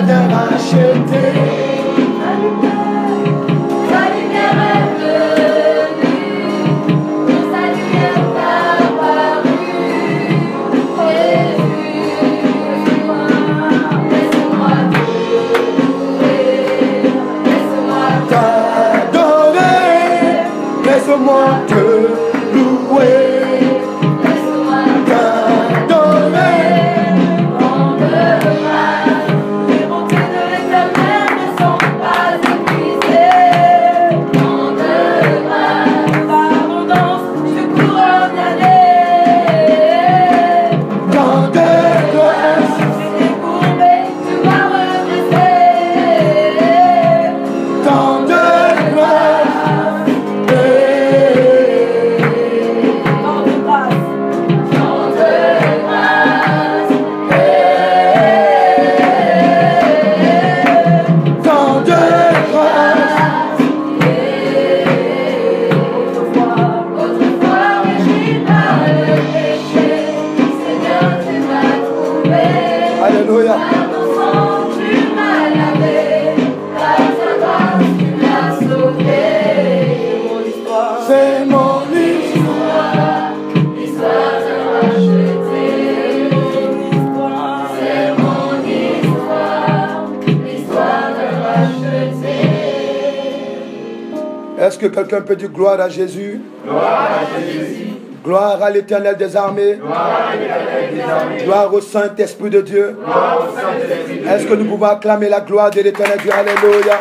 vient racheter. Ta lumière est venue, ton salut est apparu. Laisse-moi te louer, laisse-moi t'adorer, laisse-moi te louer. Alléluia. C'est mon histoire, l'histoire de racheter. C'est mon histoire, l'histoire de racheter. Est-ce que quelqu'un peut dire gloire à Jésus? Gloire à Jésus. Gloire à l'Éternel des armées. Gloire au Saint-Esprit de Dieu. Est-ce que nous pouvons acclamer la gloire de l'Éternel Dieu? Alléluia.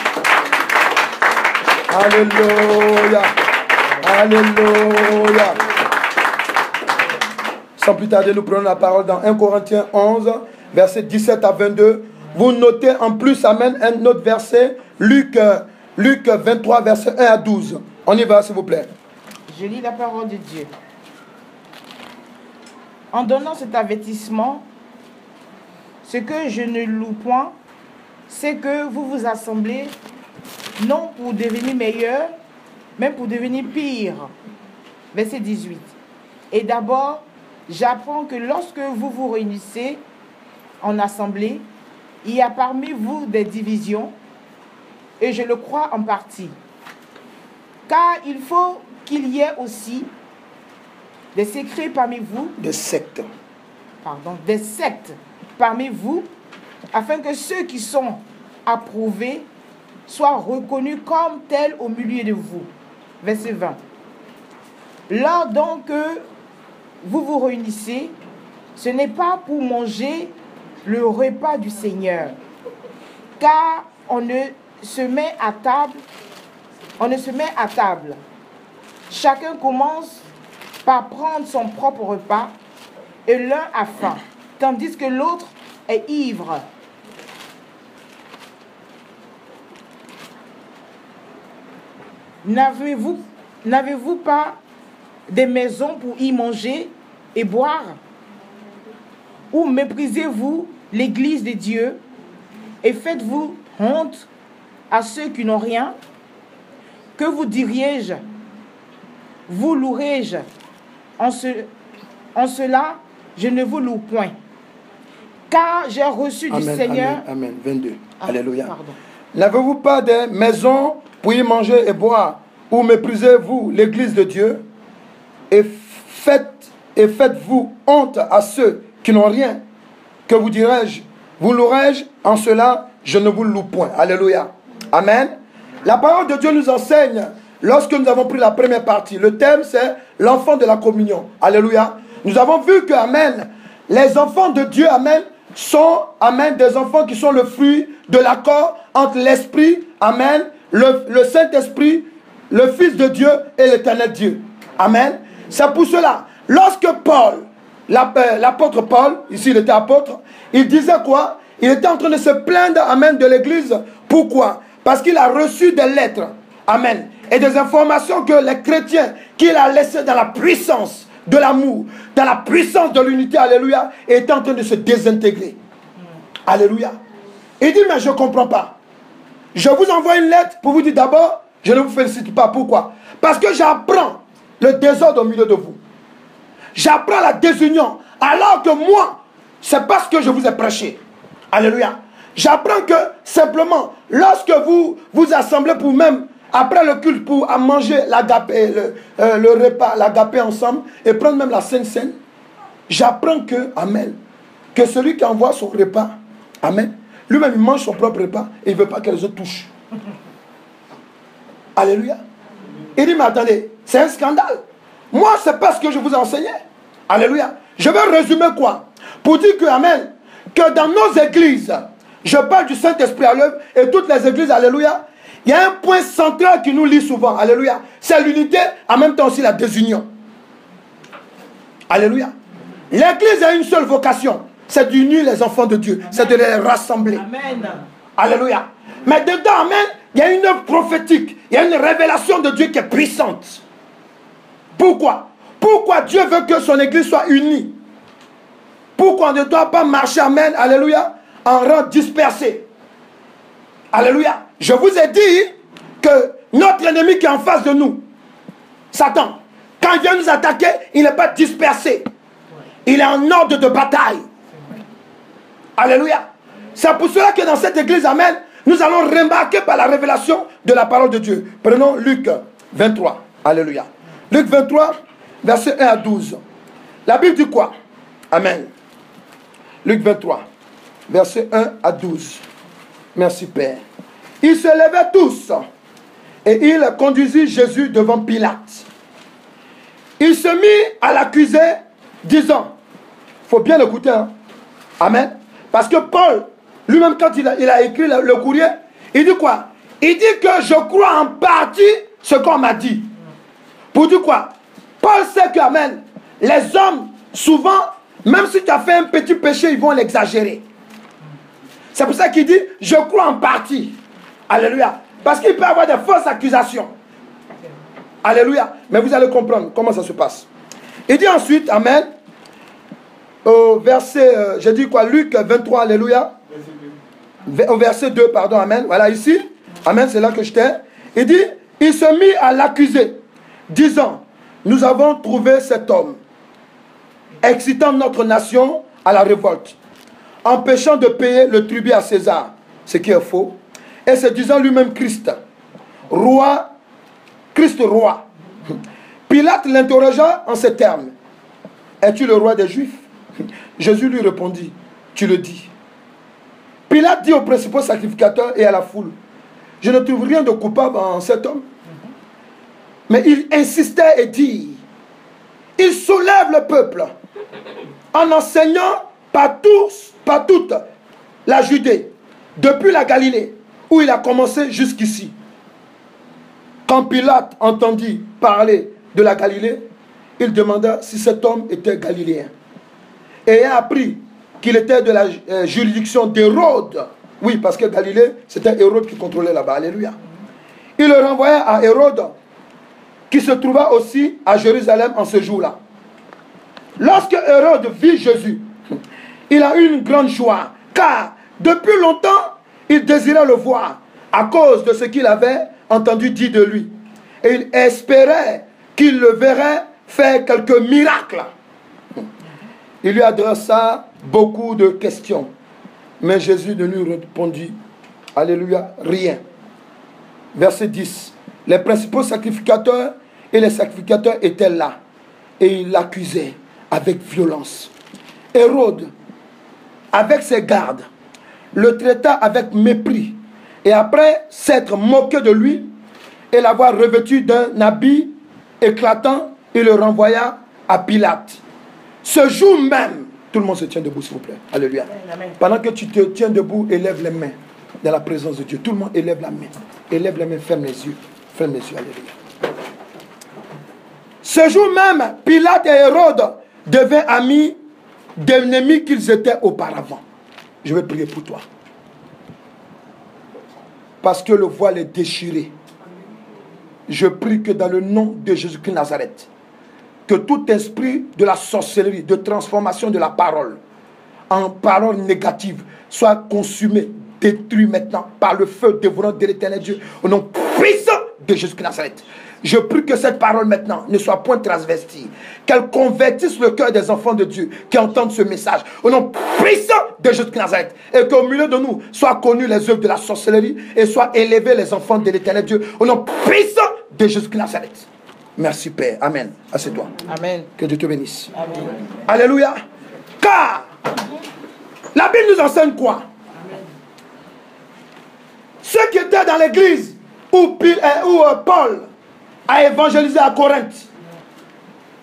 Alléluia. Alléluia. Sans plus tarder, nous prenons la parole dans 1 Corinthiens 11, versets 17 à 22. Vous notez en plus, amen, un autre verset, Luc 23, verset 1 à 12. On y va, s'il vous plaît. Je lis la parole de Dieu. En donnant cet avertissement, ce que je ne loue point, c'est que vous vous assemblez non pour devenir meilleur, mais pour devenir pire. Verset 18. Et d'abord, j'apprends que lorsque vous vous réunissez en assemblée, il y a parmi vous des divisions, et je le crois en partie. Car il faut qu'il y ait aussi des secrets parmi vous, des sectes parmi vous, afin que ceux qui sont approuvés soient reconnus comme tels au milieu de vous. Verset 20. Lors donc que vous vous réunissez, ce n'est pas pour manger le repas du Seigneur, car on ne se met à table. Chacun commence par prendre son propre repas, et l'un a faim, tandis que l'autre est ivre. N'avez-vous pas des maisons pour y manger et boire? Ou méprisez-vous l'Église de Dieu et faites-vous honte à ceux qui n'ont rien? Que vous diriez-je? Vous louerai-je? En cela, je ne vous loue point. Car j'ai reçu du Seigneur... Amen. 22. Alléluia. N'avez-vous pas des maisons pour y manger et boire? Ou méprisez-vous l'Église de Dieu et faites-vous honte à ceux qui n'ont rien? Que vous dirais-je? Vous louerai-je? En cela, je ne vous loue point. Alléluia. Amen. La parole de Dieu nous enseigne, lorsque nous avons pris la première partie, le thème c'est l'enfant de la communion. Alléluia. Nous avons vu que, amen, les enfants de Dieu, amen, sont, amen, des enfants qui sont le fruit de l'accord entre l'Esprit, amen, le Saint-Esprit, le Fils de Dieu et l'Éternel Dieu. Amen. C'est pour cela, lorsque Paul, l'apôtre Paul, ici il était apôtre, il disait quoi? Il était en train de se plaindre, amen, de l'Église. Pourquoi? Parce qu'il a reçu des lettres, amen, et des informations que les chrétiens qu'il a laissés dans la puissance de l'amour, dans la puissance de l'unité, alléluia, étaient en train de se désintégrer. Alléluia. Il dit, mais je ne comprends pas. Je vous envoie une lettre pour vous dire d'abord, je ne vous félicite pas. Pourquoi? Parce que j'apprends le désordre au milieu de vous. J'apprends la désunion. Alors que moi, c'est parce que je vous ai prêché. Alléluia. J'apprends que simplement, lorsque vous vous assemblez pour même, après le culte, pour manger l'agapé, le repas, l'agapé ensemble, et prendre même la Sainte Seine, j'apprends que, amen, que celui qui envoie son repas, amen, lui-même il mange son propre repas et il ne veut pas que les autres touchent. Alléluia. Il dit, mais attendez, c'est un scandale. Moi, ce n'est pas ce que je vous ai enseigné. Alléluia. Je vais résumer quoi? Pour dire que, amen, que dans nos églises, je parle du Saint-Esprit à l'œuvre et toutes les églises, alléluia, il y a un point central qui nous lie souvent, alléluia. C'est l'unité, en même temps aussi la désunion. Alléluia. L'église a une seule vocation, c'est d'unir les enfants de Dieu, c'est de les rassembler. Amen. Alléluia. Mais dedans, amen, il y a une œuvre prophétique, il y a une révélation de Dieu qui est puissante. Pourquoi? Pourquoi Dieu veut que son église soit unie? Pourquoi on ne doit pas marcher, amen, alléluia, en rang dispersé? Alléluia. Je vous ai dit que notre ennemi qui est en face de nous, Satan, quand il vient nous attaquer, il n'est pas dispersé. Il est en ordre de bataille. Alléluia. C'est pour cela que dans cette église, amen, nous allons remarquer par la révélation de la parole de Dieu. Prenons Luc 23. Alléluia. Luc 23, verset 1 à 12. La Bible dit quoi? Amen. Luc 23, verset 1 à 12. Merci Père. Ils se levaient tous et il conduisit Jésus devant Pilate. Il se mit à l'accuser, disant, il faut bien écouter, hein? Amen. Parce que Paul, lui-même quand il a écrit le courrier, il dit quoi? Il dit que je crois en partie ce qu'on m'a dit. Pour dire quoi? Paul sait que, amen, les hommes, souvent, même si tu as fait un petit péché, ils vont l'exagérer. C'est pour ça qu'il dit, je crois en partie. Alléluia. Parce qu'il peut y avoir des fausses accusations. Alléluia. Mais vous allez comprendre comment ça se passe. Il dit ensuite, amen, au verset, j'ai dit quoi, Luc 23, alléluia. Au verset 2, pardon, amen. Voilà ici, amen, c'est là que j'étais. Il dit, il se mit à l'accuser, disant, nous avons trouvé cet homme, excitant notre nation à la révolte, empêchant de payer le tribut à César, ce qui est faux, et se disant lui-même Christ, roi, Christ roi. Pilate l'interrogea en ces termes, es-tu le roi des Juifs? Jésus lui répondit, tu le dis. Pilate dit aux principaux sacrificateurs et à la foule, je ne trouve rien de coupable en cet homme. Mais il insistait et dit, il soulève le peuple en enseignant par toute la Judée, depuis la Galilée, où il a commencé jusqu'ici. Quand Pilate entendit parler de la Galilée, il demanda si cet homme était galiléen. Et ayant appris qu'il était de la juridiction d'Hérode, oui, parce que Galilée, c'était Hérode qui contrôlait là-bas, alléluia. Il le renvoya à Hérode, qui se trouva aussi à Jérusalem en ce jour-là. Lorsque Hérode vit Jésus, il a eu une grande joie, car depuis longtemps, il désirait le voir, à cause de ce qu'il avait entendu dire de lui. Et il espérait qu'il le verrait faire quelques miracles. Il lui adressa beaucoup de questions, mais Jésus ne lui répondit, alléluia, rien. Verset 10. Les principaux sacrificateurs et les sacrificateurs étaient là, et ils l'accusaient avec violence. Hérode, avec ses gardes, le traita avec mépris, et après s'être moqué de lui et l'avoir revêtu d'un habit éclatant, il le renvoya à Pilate. Ce jour même, tout le monde se tient debout s'il vous plaît, alléluia. Pendant que tu te tiens debout, élève les mains dans la présence de Dieu. Tout le monde élève la main, élève les mains, ferme les yeux, alléluia. Ce jour même, Pilate et Hérode devaient amis d'ennemis qu'ils étaient auparavant. Je vais prier pour toi. Parce que le voile est déchiré. Je prie que dans le nom de Jésus-Christ Nazareth, que tout esprit de la sorcellerie, de transformation de la parole, en parole négative, soit consumé, détruit maintenant par le feu dévorant de l'Éternel Dieu, au nom puissant de Jésus-Christ Nazareth. Je prie que cette parole maintenant ne soit point transvestie. Qu'elle convertisse le cœur des enfants de Dieu qui entendent ce message. Au nom puissant de Jésus de Nazareth. Et qu'au milieu de nous soient connues les œuvres de la sorcellerie et soient élevés les enfants de l'éternel Dieu. Au nom puissant de Jésus de Nazareth. Merci Père. Amen. Assieds-toi. Amen. Que Dieu te bénisse. Amen. Alléluia. Car la Bible nous enseigne quoi? Ceux qui étaient dans l'église où Paul a évangélisé à Corinthe,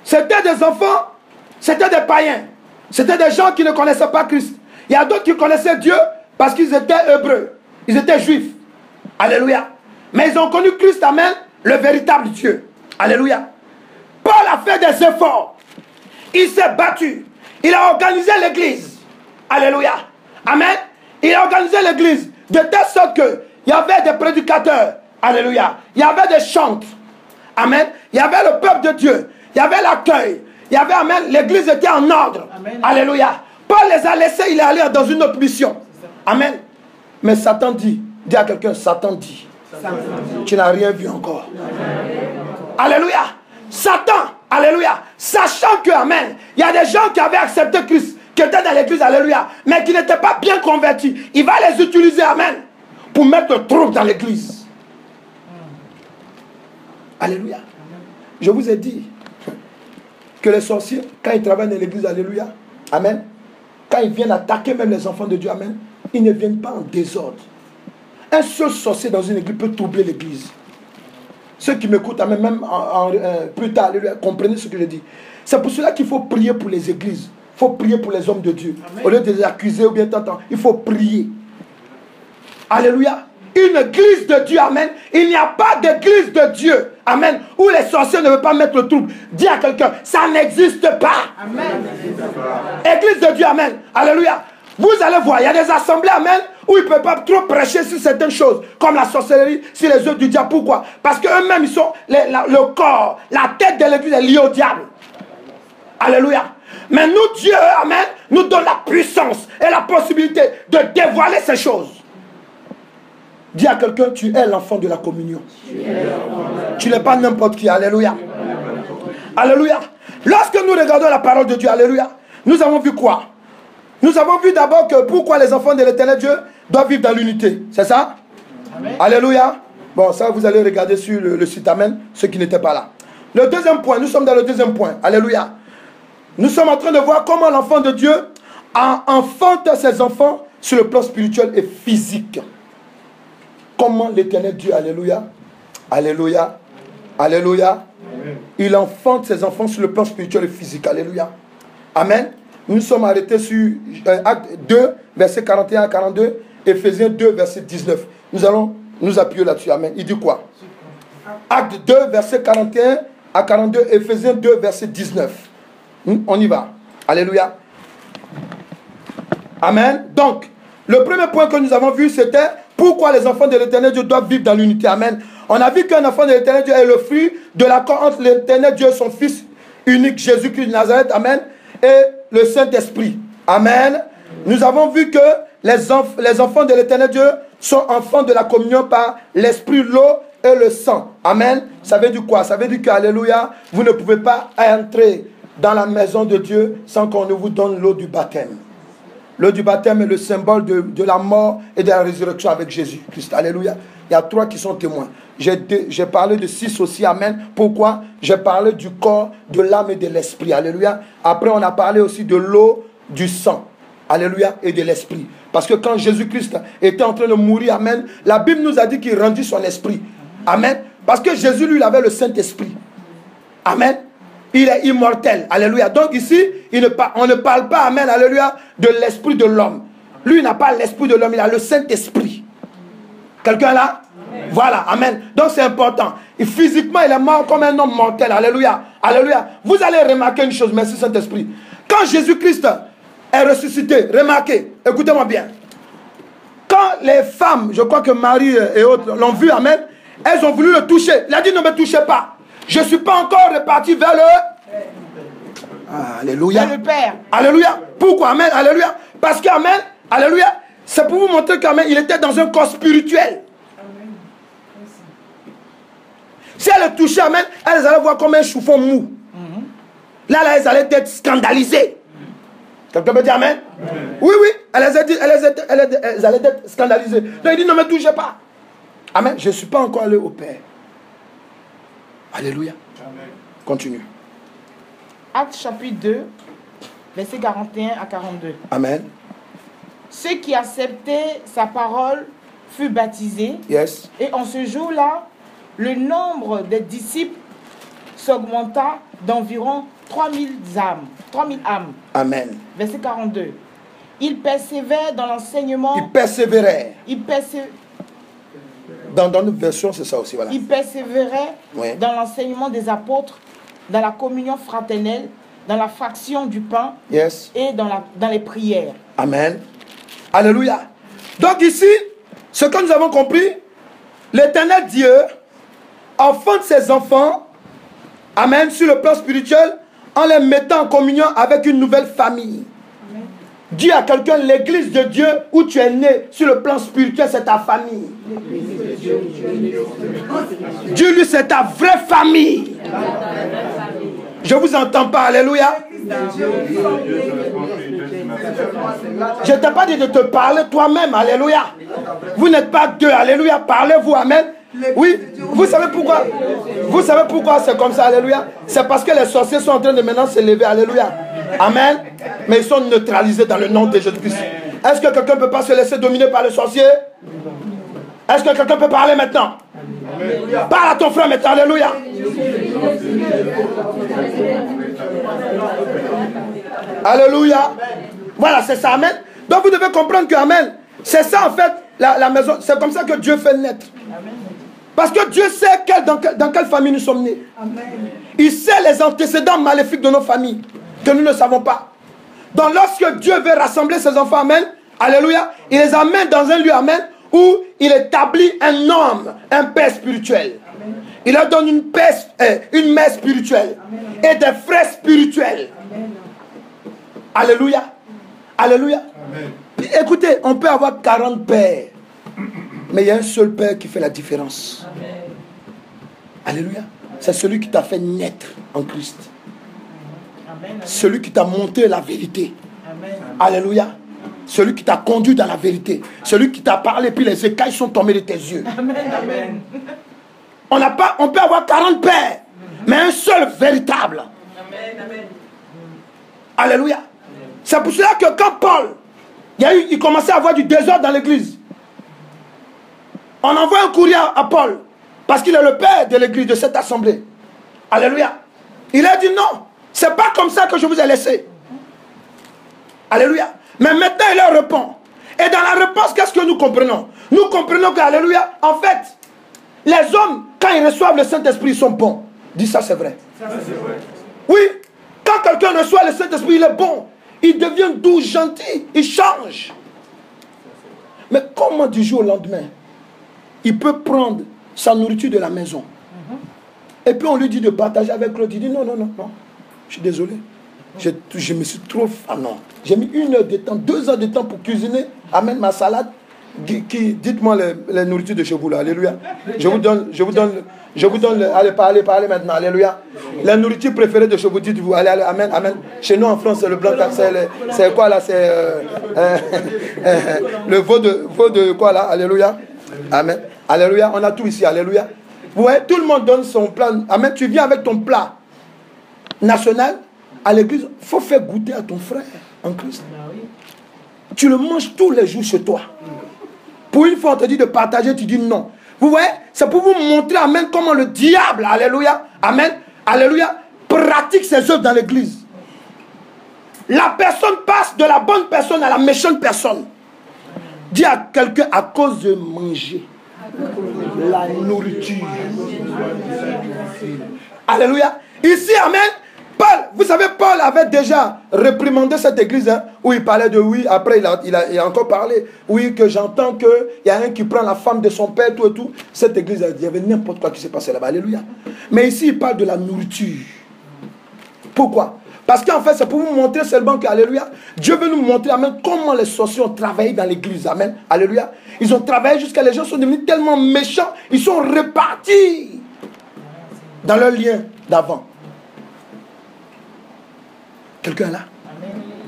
c'était des enfants, c'était des païens, c'était des gens qui ne connaissaient pas Christ. Il y a d'autres qui connaissaient Dieu parce qu'ils étaient hébreux, ils étaient juifs. Alléluia. Mais ils ont connu Christ, amen, le véritable Dieu. Alléluia. Paul a fait des efforts. Il s'est battu. Il a organisé l'église. Alléluia. Amen. Il a organisé l'église de telle sorte que il y avait des prédicateurs. Alléluia. Il y avait des chantres. Amen. Il y avait le peuple de Dieu. Il y avait l'accueil. Il y avait, amen, l'église était en ordre. Amen. Alléluia. Paul les a laissés, il est allé dans une autre mission. Amen. Mais Satan dit, dis à quelqu'un, Satan dit, tu n'as rien vu encore. Alléluia. Satan, alléluia, sachant que, amen, il y a des gens qui avaient accepté Christ, qui étaient dans l'église, alléluia, mais qui n'étaient pas bien convertis. Il va les utiliser, amen, pour mettre le trouble dans l'église. Alléluia. Je vous ai dit que les sorciers, quand ils travaillent dans l'église, alléluia, amen, quand ils viennent attaquer même les enfants de Dieu, amen, ils ne viennent pas en désordre. Un seul sorcier dans une église peut troubler l'église. Ceux qui m'écoutent, amen, même plus tard, alléluia, comprenez ce que je dis. C'est pour cela qu'il faut prier pour les églises. Il faut prier pour les hommes de Dieu. Amen. Au lieu de les accuser ou bien t'entendre, il faut prier. Alléluia. Une église de Dieu, amen. Il n'y a pas d'église de Dieu, amen, où les sorciers ne veulent pas mettre le trouble. Dis à quelqu'un, ça n'existe pas. Amen. Église de Dieu, amen. Alléluia. Vous allez voir, il y a des assemblées, amen, où ils ne peuvent pas trop prêcher sur certaines choses, comme la sorcellerie, sur les œuvres du diable. Pourquoi? Parce qu'eux-mêmes, ils sont le corps, la tête de l'église est liée au diable. Alléluia. Mais nous, Dieu, amen, nous donne la puissance et la possibilité de dévoiler ces choses. Dis à quelqu'un, tu es l'enfant de la communion. Tu n'es pas n'importe qui. Alléluia. Alléluia. Lorsque nous regardons la parole de Dieu, alléluia, nous avons vu quoi? Nous avons vu d'abord que pourquoi les enfants de l'éternel Dieu doivent vivre dans l'unité. C'est ça? Amen. Alléluia. Bon, ça vous allez regarder sur le site, amen, ceux qui n'étaient pas là. Le deuxième point, nous sommes dans le deuxième point. Alléluia. Nous sommes en train de voir comment l'enfant de Dieu enfante ses enfants sur le plan spirituel et physique. Comment l'éternel Dieu, alléluia, alléluia, alléluia, il enfante ses enfants sur le plan spirituel et physique. Alléluia. Amen. Nous sommes arrêtés sur Acte 2, verset 41 à 42, Éphésiens 2, verset 19. Nous allons nous appuyer là-dessus. Amen. Il dit quoi? Acte 2, verset 41 à 42, Éphésiens 2, verset 19. On y va. Alléluia. Amen. Donc, le premier point que nous avons vu, c'était pourquoi les enfants de l'éternel Dieu doivent vivre dans l'unité. Amen. On a vu qu'un enfant de l'éternel Dieu est le fruit de l'accord entre l'éternel Dieu et son Fils unique, Jésus-Christ de Nazareth. Amen. Et le Saint-Esprit. Amen. Nous avons vu que les enfants de l'éternel Dieu sont enfants de la communion par l'Esprit, l'eau et le sang. Amen. Ça veut dire quoi? Ça veut dire que, alléluia, vous ne pouvez pas entrer dans la maison de Dieu sans qu'on ne vous donne l'eau du baptême. L'eau du baptême est le symbole de la mort et de la résurrection avec Jésus-Christ. Alléluia. Il y a 3 qui sont témoins. J'ai parlé de 6 aussi. Amen. Pourquoi? J'ai parlé du corps, de l'âme et de l'esprit. Alléluia. Après, on a parlé aussi de l'eau, du sang. Alléluia. Et de l'esprit. Parce que quand Jésus-Christ était en train de mourir, amen, la Bible nous a dit qu'il rendit son esprit. Amen. Parce que Jésus, lui, il avait le Saint-Esprit. Amen. Il est immortel. Alléluia. Donc ici, on ne parle pas, amen, alléluia, de l'esprit de l'homme. Lui, il n'a pas l'esprit de l'homme, il a le Saint-Esprit. Quelqu'un là? Amen. Voilà, amen. Donc c'est important. Et physiquement, il est mort comme un homme mortel. Alléluia. Alléluia. Vous allez remarquer une chose, merci Saint-Esprit. Quand Jésus-Christ est ressuscité, remarquez, écoutez-moi bien. Quand les femmes, je crois que Marie et autres l'ont vu, amen, elles ont voulu le toucher. Il a dit, ne me touchez pas. Je ne suis pas encore reparti vers le... Alléluia. Vers le Père. Alléluia. Pourquoi? Amen. Alléluia. Parce que, amen, alléluia, c'est pour vous montrer qu'amen, il était dans un corps spirituel. Si elles le touchaient, amen, elles allaient voir comme un chou-fond mou. Là, elles allaient être scandalisées. Quelqu'un peut dire amen? Oui, oui, elles allaient être scandalisées. Donc il dit, non, ne me touchez pas. Amen. Je ne suis pas encore allé au Père. Alléluia. Amen. Continue. Actes chapitre 2, versets 41 à 42. Amen. Ceux qui acceptaient sa parole furent baptisés. Yes. Et en ce jour-là, le nombre des disciples s'augmenta d'environ 3000 âmes. 3000 âmes. Amen. Verset 42. Ils persévèrent dans l'enseignement. Ils persévéraient. Ils persévéraient. Dans notre version, c'est ça aussi. Voilà. Ils persévéraient Oui. dans l'enseignement des apôtres, dans la communion fraternelle, dans la fraction du pain Yes. et dans les prières. Amen. Alléluia. Donc ici, ce que nous avons compris, l'Éternel Dieu enfante ses enfants, amen, sur le plan spirituel, en les mettant en communion avec une nouvelle famille. Amen. Dis à quelqu'un, l'église de Dieu où tu es né sur le plan spirituel, c'est ta famille. Dis-lui, c'est ta vraie famille. Je vous entends pas, alléluia. Je t'ai pas dit de te parler toi-même, alléluia. Vous n'êtes pas deux, alléluia. Parlez-vous, amen. Oui, vous savez pourquoi? Vous savez pourquoi c'est comme ça, alléluia? C'est parce que les sorciers sont en train de maintenant s'élever, alléluia. Amen. Mais ils sont neutralisés dans le nom de Jésus-Christ. Est-ce que quelqu'un ne peut pas se laisser dominer par le sorcier? Est-ce que quelqu'un peut parler maintenant? Parle à ton frère maintenant, alléluia. Alléluia. Voilà, c'est ça, amen. Donc vous devez comprendre que, amen, c'est ça en fait, la maison, c'est comme ça que Dieu fait naître. Parce que Dieu sait dans quelle famille nous sommes nés. Il sait les antécédents maléfiques de nos familles, que nous ne savons pas. Donc lorsque Dieu veut rassembler ses enfants, amen, alléluia, il les amène dans un lieu, amen, où il établit un homme, un père spirituel. Amen. Il leur donne une mère spirituelle. Amen. Et des frères spirituels. Amen. Alléluia. Alléluia. Amen. Écoutez, on peut avoir 40 pères, mais il y a un seul père qui fait la différence. Amen. Alléluia. C'est celui qui t'a fait naître en Christ. Amen. Celui qui t'a montré la vérité. Amen. Alléluia. Celui qui t'a conduit dans la vérité. Celui qui t'a parlé, puis les écailles sont tombées de tes yeux. Amen. Amen. On peut avoir 40 pères, mais un seul véritable. Amen. Amen. Alléluia. C'est pour cela que quand Paul, il commençait à avoir du désordre dans l'église, on envoie un courrier à Paul, parce qu'il est le père de l'église, de cette assemblée. Alléluia. Il a dit non, c'est pas comme ça que je vous ai laissé. Alléluia. Mais maintenant, il leur répond. Et dans la réponse, qu'est-ce que nous comprenons? Nous comprenons que, alléluia, en fait, les hommes, quand ils reçoivent le Saint-Esprit, ils sont bons. Dis ça, c'est vrai. Ça, c'est vrai. Oui, quand quelqu'un reçoit le Saint-Esprit, il est bon. Il devient doux, gentil, il change. Mais comment du jour au lendemain, il peut prendre sa nourriture de la maison, et puis on lui dit de partager avec l'autre. Il dit non, non, non, non, je suis désolé. Je me suis trop... Ah non. J'ai mis 1 heure de temps, 2 heures de temps pour cuisiner. Amène ma salade. Dites-moi les nourritures de chez vous là. Alléluia. Je vous donne. Allez, parlez maintenant. Alléluia. La nourriture préférée de chez vous, dites-vous. Allez, allez, amen, amen. Chez nous en France, c'est le blanc. C'est quoi là? C'est le veau de quoi là? Alléluia. Amen. Alléluia. On a tout ici. Alléluia. Vous voyez, tout le monde donne son plat. Amen. Tu viens avec ton plat national. À l'église, il faut faire goûter à ton frère en Christ. Tu le manges tous les jours chez toi. Pour une fois, on te dit de partager, tu dis non. Vous voyez, c'est pour vous montrer, amen, comment le diable, alléluia, amen, alléluia, pratique ses œuvres dans l'église. La personne passe de la bonne personne à la méchante personne. Dis à quelqu'un à cause de manger la nourriture. Alléluia. Ici, amen. Paul, vous savez, Paul avait déjà réprimandé cette église, hein, où il parlait de oui, après il a encore parlé, oui, que j'entends qu'il y a un qui prend la femme de son père, tout et tout. Cette église, il y avait n'importe quoi qui s'est passé là-bas, alléluia. Mais ici, il parle de la nourriture. Pourquoi? Parce qu'en fait, c'est pour vous montrer seulement que, alléluia, Dieu veut nous montrer, amen, comment les sorciers ont travaillé dans l'église, amen, alléluia. Ils ont travaillé jusqu'à les gens sont devenus tellement méchants, ils sont repartis. dans leur lien d'avant. Quelqu'un est là?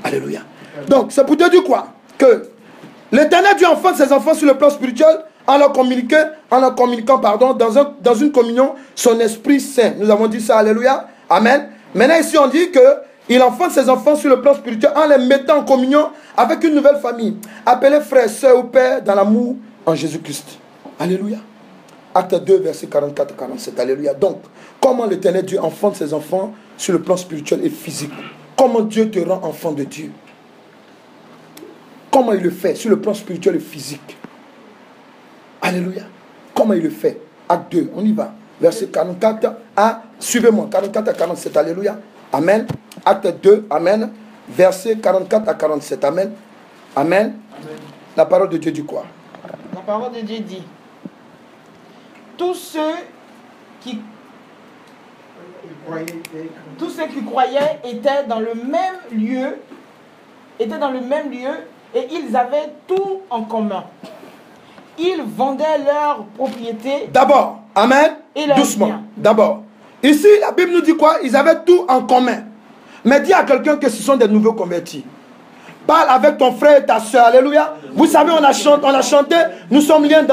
Alléluia. Donc, c'est pour te dire quoi? Que l'Éternel Dieu enfante ses enfants sur le plan spirituel en leur communiquant dans une communion son Esprit Saint. Nous avons dit ça, alléluia. Amen. Maintenant ici on dit qu'il enfante ses enfants sur le plan spirituel en les mettant en communion avec une nouvelle famille. Appelés frères, sœurs ou pères dans l'amour en Jésus-Christ. Alléluia. Acte 2, verset 44 47. Alléluia. Donc, comment l'Éternel Dieu enfante ses enfants sur le plan spirituel et physique? Comment Dieu te rend enfant de Dieu? Comment il le fait sur le plan spirituel et physique? Alléluia. Comment il le fait? Acte 2, on y va. Verset 44 à, suivez-moi, 44 à 47. Alléluia. Amen. Acte 2, amen. Verset 44 à 47. Amen. Amen. Amen. La parole de Dieu dit quoi? La parole de Dieu dit: tous ceux qui croyaient étaient dans le même lieu, et ils avaient tout en commun. Ils vendaient leurs propriétés. D'abord, amen, doucement. D'abord, ici la Bible nous dit quoi? Ils avaient tout en commun. Mais dis à quelqu'un que ce sont des nouveaux convertis. Parle avec ton frère et ta soeur. Alléluia. Vous savez, on a chanté, nous sommes unis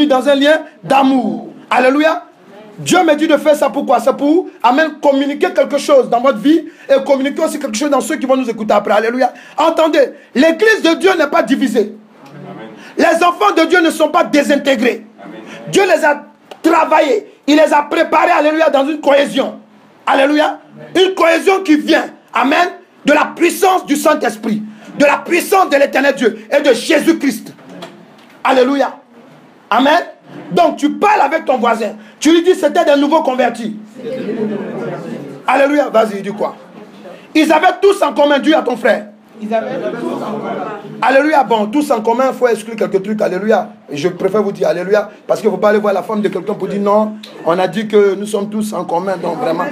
dans un lien d'amour. Alléluia. Dieu me dit de faire ça pourquoi? C'est pour, amen, communiquer quelque chose dans votre vie et communiquer aussi quelque chose dans ceux qui vont nous écouter après. Alléluia. Entendez, l'église de Dieu n'est pas divisée. Amen. Les enfants de Dieu ne sont pas désintégrés. Amen. Dieu les a travaillés. Il les a préparés, alléluia, dans une cohésion. Alléluia. Amen. Une cohésion qui vient, amen, de la puissance du Saint-Esprit, de la puissance de l'Éternel Dieu et de Jésus-Christ. Alléluia. Amen. Donc tu parles avec ton voisin. Tu lui dis c'était des nouveaux convertis. Alléluia. Vas-y, dis quoi? Ils avaient tous en commun. Dis à ton frère. Ils avaient tous en commun. Alléluia. Bon, tous en commun, il faut exclure quelques trucs. Alléluia. Je préfère vous dire alléluia. Parce qu'il ne faut pas aller voir la femme de quelqu'un pour dire non. On a dit que nous sommes tous en commun. Donc vraiment,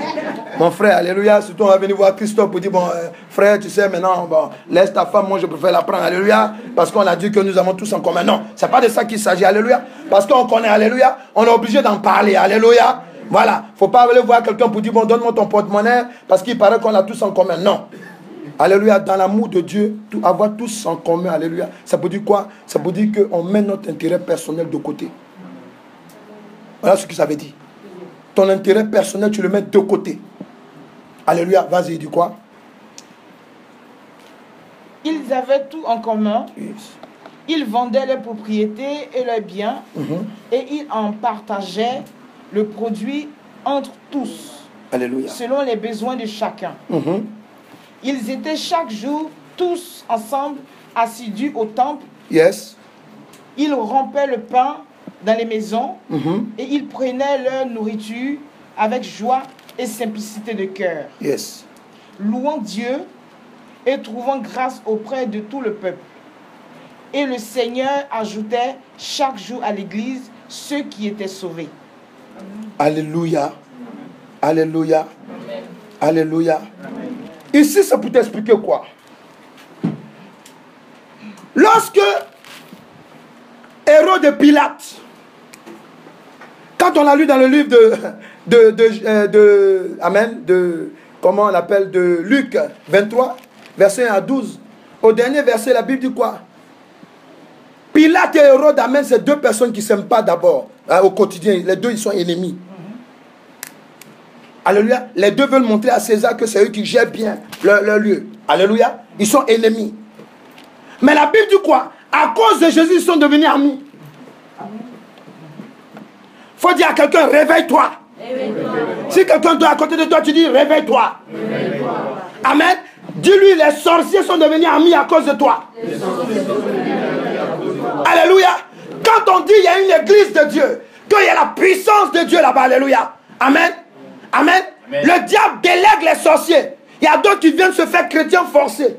mon frère, alléluia. Surtout on va venir voir Christophe pour dire bon, frère, tu sais maintenant, bon, laisse ta femme, moi je préfère la prendre. Alléluia. Parce qu'on a dit que nous avons tous en commun. Non, ce n'est pas de ça qu'il s'agit. Alléluia. Parce qu'on connaît, alléluia. On est obligé d'en parler. Alléluia. Voilà. Il ne faut pas aller voir quelqu'un pour dire bon, donne-moi ton porte-monnaie. Parce qu'il paraît qu'on a tous en commun. Non. Alléluia, dans l'amour de Dieu, avoir tous en commun, alléluia. Ça veut dire quoi? Ça veut dire qu'on met notre intérêt personnel de côté. Voilà ce que ça veut dire. Ton intérêt personnel, tu le mets de côté. Alléluia, vas-y, dis quoi? Ils avaient tout en commun. Yes. Ils vendaient leurs propriétés et leurs biens. Et ils en partageaient le produit entre tous. Alléluia. Selon les besoins de chacun. Ils étaient chaque jour tous ensemble assidus au temple. Yes. Ils rompaient le pain dans les maisons et ils prenaient leur nourriture avec joie et simplicité de cœur. Yes. Louant Dieu et trouvant grâce auprès de tout le peuple. Et le Seigneur ajoutait chaque jour à l'église ceux qui étaient sauvés. Alléluia. Alléluia. Alléluia. Ici, ça peut t'expliquer quoi? Lorsque Hérode de Pilate, quand on a lu dans le livre comment on appelle, de Luc 23, verset 1 à 12, au dernier verset, la Bible dit quoi? Pilate et Hérode amènent ces deux personnes qui ne s'aiment pas d'abord, au quotidien. Les deux, ils sont ennemis. Alléluia. Les deux veulent montrer à César que c'est eux qui gèrent bien leur lieu. Alléluia. Ils sont ennemis. Mais la Bible dit quoi? À cause de Jésus, ils sont devenus amis. Il faut dire à quelqu'un, réveille-toi. Si quelqu'un est à côté de toi, tu dis, réveille-toi. Amen. Dis-lui, les sorciers sont devenus amis à cause de toi. Alléluia. Quand on dit, il y a une église de Dieu, qu'il y a la puissance de Dieu là-bas. Alléluia. Amen. Amen. Amen. Le diable délègue les sorciers. Il y a d'autres qui viennent se faire chrétiens forcés.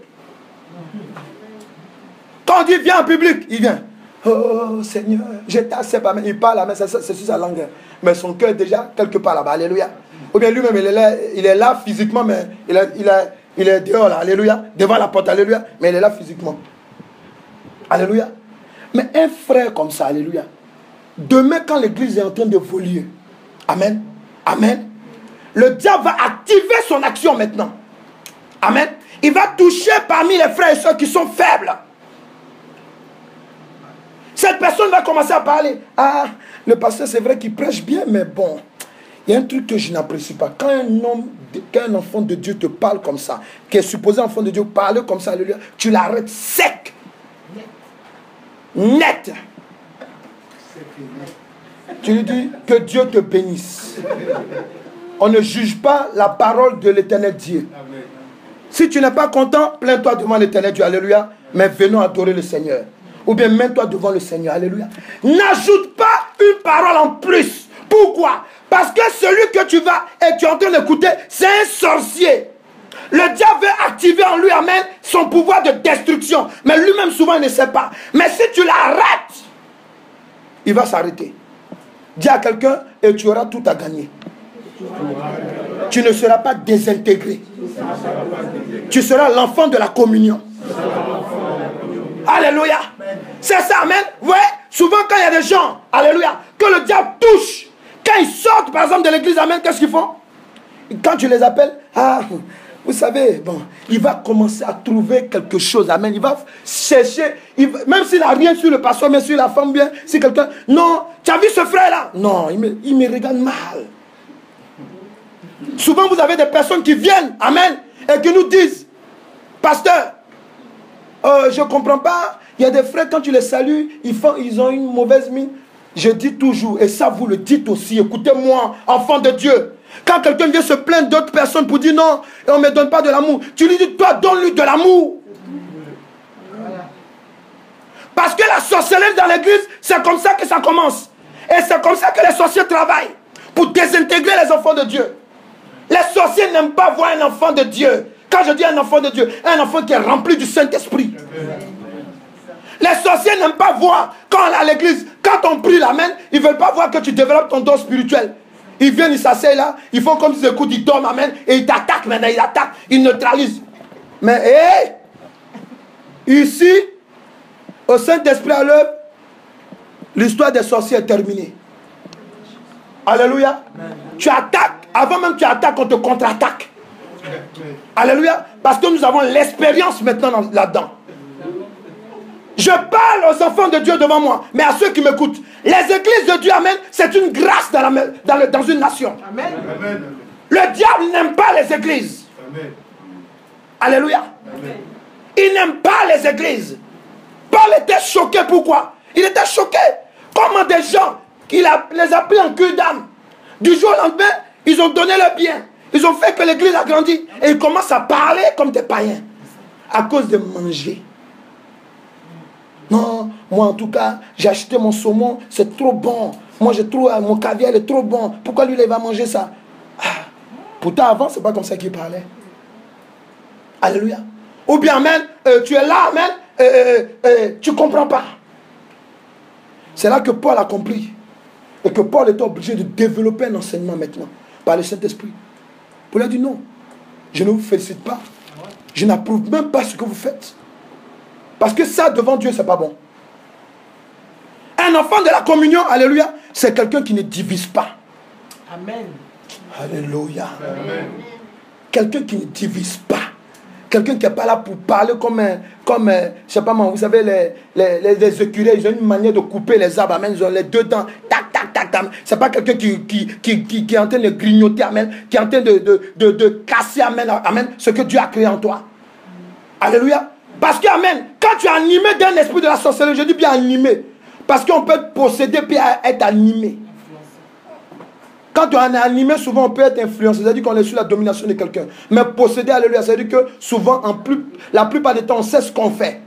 Quand on dit viens en public, il vient. Oh Seigneur, je t'accepte. Il parle, mais c'est sur sa langue. Mais son cœur est déjà quelque part là-bas. Alléluia. Ou bien lui-même, il est là physiquement, mais il est dehors là. Alléluia. Devant la porte. Alléluia. Mais il est là physiquement. Alléluia. Mais un frère comme ça, alléluia. Demain, quand l'église est en train de voler, Amen. Amen. Le diable va activer son action maintenant. Amen. Il va toucher parmi les frères et sœurs qui sont faibles. Cette personne va commencer à parler. Ah, le pasteur, c'est vrai qu'il prêche bien, mais bon, il y a un truc que je n'apprécie pas. Quand un enfant de Dieu te parle comme ça, qui est supposé enfant de Dieu parler comme ça, alléluia, tu l'arrêtes sec. Net. Tu lui dis que Dieu te bénisse. On ne juge pas la parole de l'Éternel Dieu. Si tu n'es pas content, plains-toi devant l'Éternel Dieu, alléluia. Mais venons adorer le Seigneur. Ou bien mets-toi devant le Seigneur, alléluia. N'ajoute pas une parole en plus. Pourquoi? Parce que celui que tu vas et tu es en train d'écouter, c'est un sorcier. Le diable veut activer en lui, amen, son pouvoir de destruction. Mais lui-même, souvent, il ne sait pas. Mais si tu l'arrêtes, il va s'arrêter. Dis à quelqu'un et tu auras tout à gagner. Tu ne seras pas désintégré. Tu seras l'enfant de la communion. Alléluia. C'est ça, amen. Vous voyez, souvent quand il y a des gens, alléluia, que le diable touche, quand ils sortent par exemple de l'église, amen, qu'est-ce qu'ils font? Quand tu les appelles, ah, vous savez, bon, il va commencer à trouver quelque chose, amen. Il va chercher, même s'il n'a rien sur le pasteur, mais sur la femme, bien, si quelqu'un, non, tu as vu ce frère-là? Non, il me regarde mal. Souvent, vous avez des personnes qui viennent, amen, et qui nous disent, pasteur, je ne comprends pas, il y a des frères, quand tu les salues, ils ont une mauvaise mine. Je dis toujours, et ça vous le dites aussi, écoutez-moi, enfant de Dieu. Quand quelqu'un vient se plaindre d'autres personnes pour dire non, on ne me donne pas de l'amour, tu lui dis, toi, donne-lui de l'amour. Parce que la sorcellerie dans l'église, c'est comme ça que ça commence. Et c'est comme ça que les sorciers travaillent, pour désintégrer les enfants de Dieu. Les sorciers n'aiment pas voir un enfant de Dieu. Quand je dis un enfant de Dieu, un enfant qui est rempli du Saint-Esprit. Les sorciers n'aiment pas voir, quand à l'église, quand on prie l'amen, ils ne veulent pas voir que tu développes ton don spirituel. Ils viennent, ils s'asseyent là, ils font comme s'ils écoutent, ils dorment, amen, et ils t'attaquent maintenant, ils attaquent, ils neutralisent. Mais, ici, au Saint-Esprit à l'œuvre, l'histoire des sorciers est terminée. Alléluia. Tu attaques, avant même que tu attaques, on te contre-attaque. Alléluia. Parce que nous avons l'expérience maintenant là-dedans. Je parle aux enfants de Dieu devant moi, mais à ceux qui m'écoutent. Les églises de Dieu, amen, c'est une grâce dans une nation. Amen. Le diable n'aime pas les églises. Amen. Alléluia. Amen. Il n'aime pas les églises. Paul était choqué, pourquoi? Il était choqué. Comment des gens, les a pris en cul d'âme. Du jour au lendemain, ils ont donné le bien. Ils ont fait que l'église a grandi. Et ils commencent à parler comme des païens. À cause de manger. Non, moi en tout cas, j'ai acheté mon saumon, c'est trop bon. Moi je trouve mon caviar est trop bon. Pourquoi lui il va manger ça? Pourtant avant, c'est pas comme ça qu'il parlait. Alléluia. Ou bien, amen, tu es là, amen, tu comprends pas. C'est là que Paul a compris. Et que Paul était obligé de développer un enseignement maintenant, par le Saint-Esprit. Paul a dit non, je ne vous félicite pas. Je n'approuve même pas ce que vous faites. Parce que ça, devant Dieu, c'est pas bon. Un enfant de la communion, alléluia, c'est quelqu'un qui ne divise pas. Amen. Alléluia. Quelqu'un qui ne divise pas. Quelqu'un qui n'est pas là pour parler comme je sais pas moi, vous savez, les écureuils, ils ont une manière de couper les arbres, amen, ils ont les deux dents, tac, tac, tac, tac. C'est pas quelqu'un qui est en train de grignoter, amen, qui est en train de casser, amen, amen, ce que Dieu a créé en toi. Alléluia. Parce que, amen, quand tu es animé d'un esprit de la sorcellerie, je dis bien animé, parce qu'on peut posséder puis être animé. Quand on est animé, souvent on peut être influencé, c'est-à-dire qu'on est sous la domination de quelqu'un. Mais posséder, alléluia, c'est-à-dire que souvent, la plupart du temps, on sait ce qu'on fait.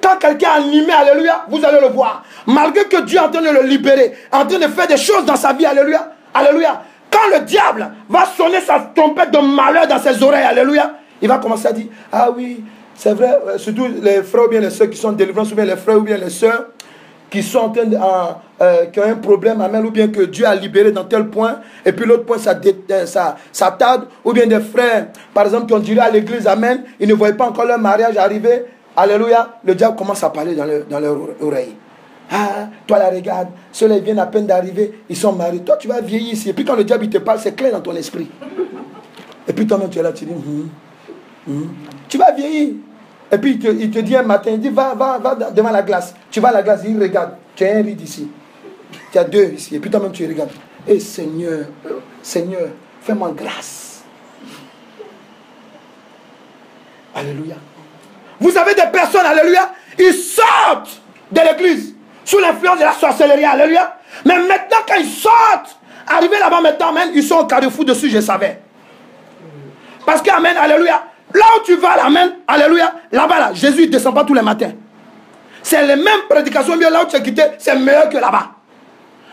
Quand quelqu'un est animé, alléluia, vous allez le voir. Malgré que Dieu est en train de le libérer, en train de faire des choses dans sa vie, alléluia, alléluia. Quand le diable va sonner sa trompette de malheur dans ses oreilles, alléluia, il va commencer à dire, ah oui, c'est vrai, surtout les frères ou bien les sœurs qui sont en délivrance, ou bien les frères ou bien les sœurs qui sont en train qui ont un problème, amen, ou bien que Dieu a libéré dans tel point, et puis l'autre point, ça tarde, ou bien des frères, par exemple, qui ont dirait à l'église, amen, ils ne voyaient pas encore leur mariage arriver, alléluia, le diable commence à parler dans leur oreille. Ah, toi la regarde, ceux-là ils viennent à peine d'arriver, ils sont mariés. Toi tu vas vieillir ici. Et puis quand le diable il te parle, c'est clair dans ton esprit. Et puis toi-même tu es là, tu dis, tu vas vieillir. Et puis il te dit un matin, il dit, va devant la glace. Tu vas à la glace, il regarde, tu as un ride ici. Tu as deux ici. Et puis toi-même tu regardes. Et Seigneur, Seigneur, fais-moi grâce. Alléluia. Vous avez des personnes, alléluia, ils sortent de l'église sous l'influence de la sorcellerie, alléluia. Mais maintenant, quand ils sortent, arrivés là-bas maintenant, amen, ils sont au carrefour dessus, je savais. Parce que, amen, alléluia, là où tu vas, amen, alléluia, là-bas, là, Jésus ne descend pas tous les matins. C'est les mêmes prédications, bien là où tu es quitté, c'est meilleur que là-bas.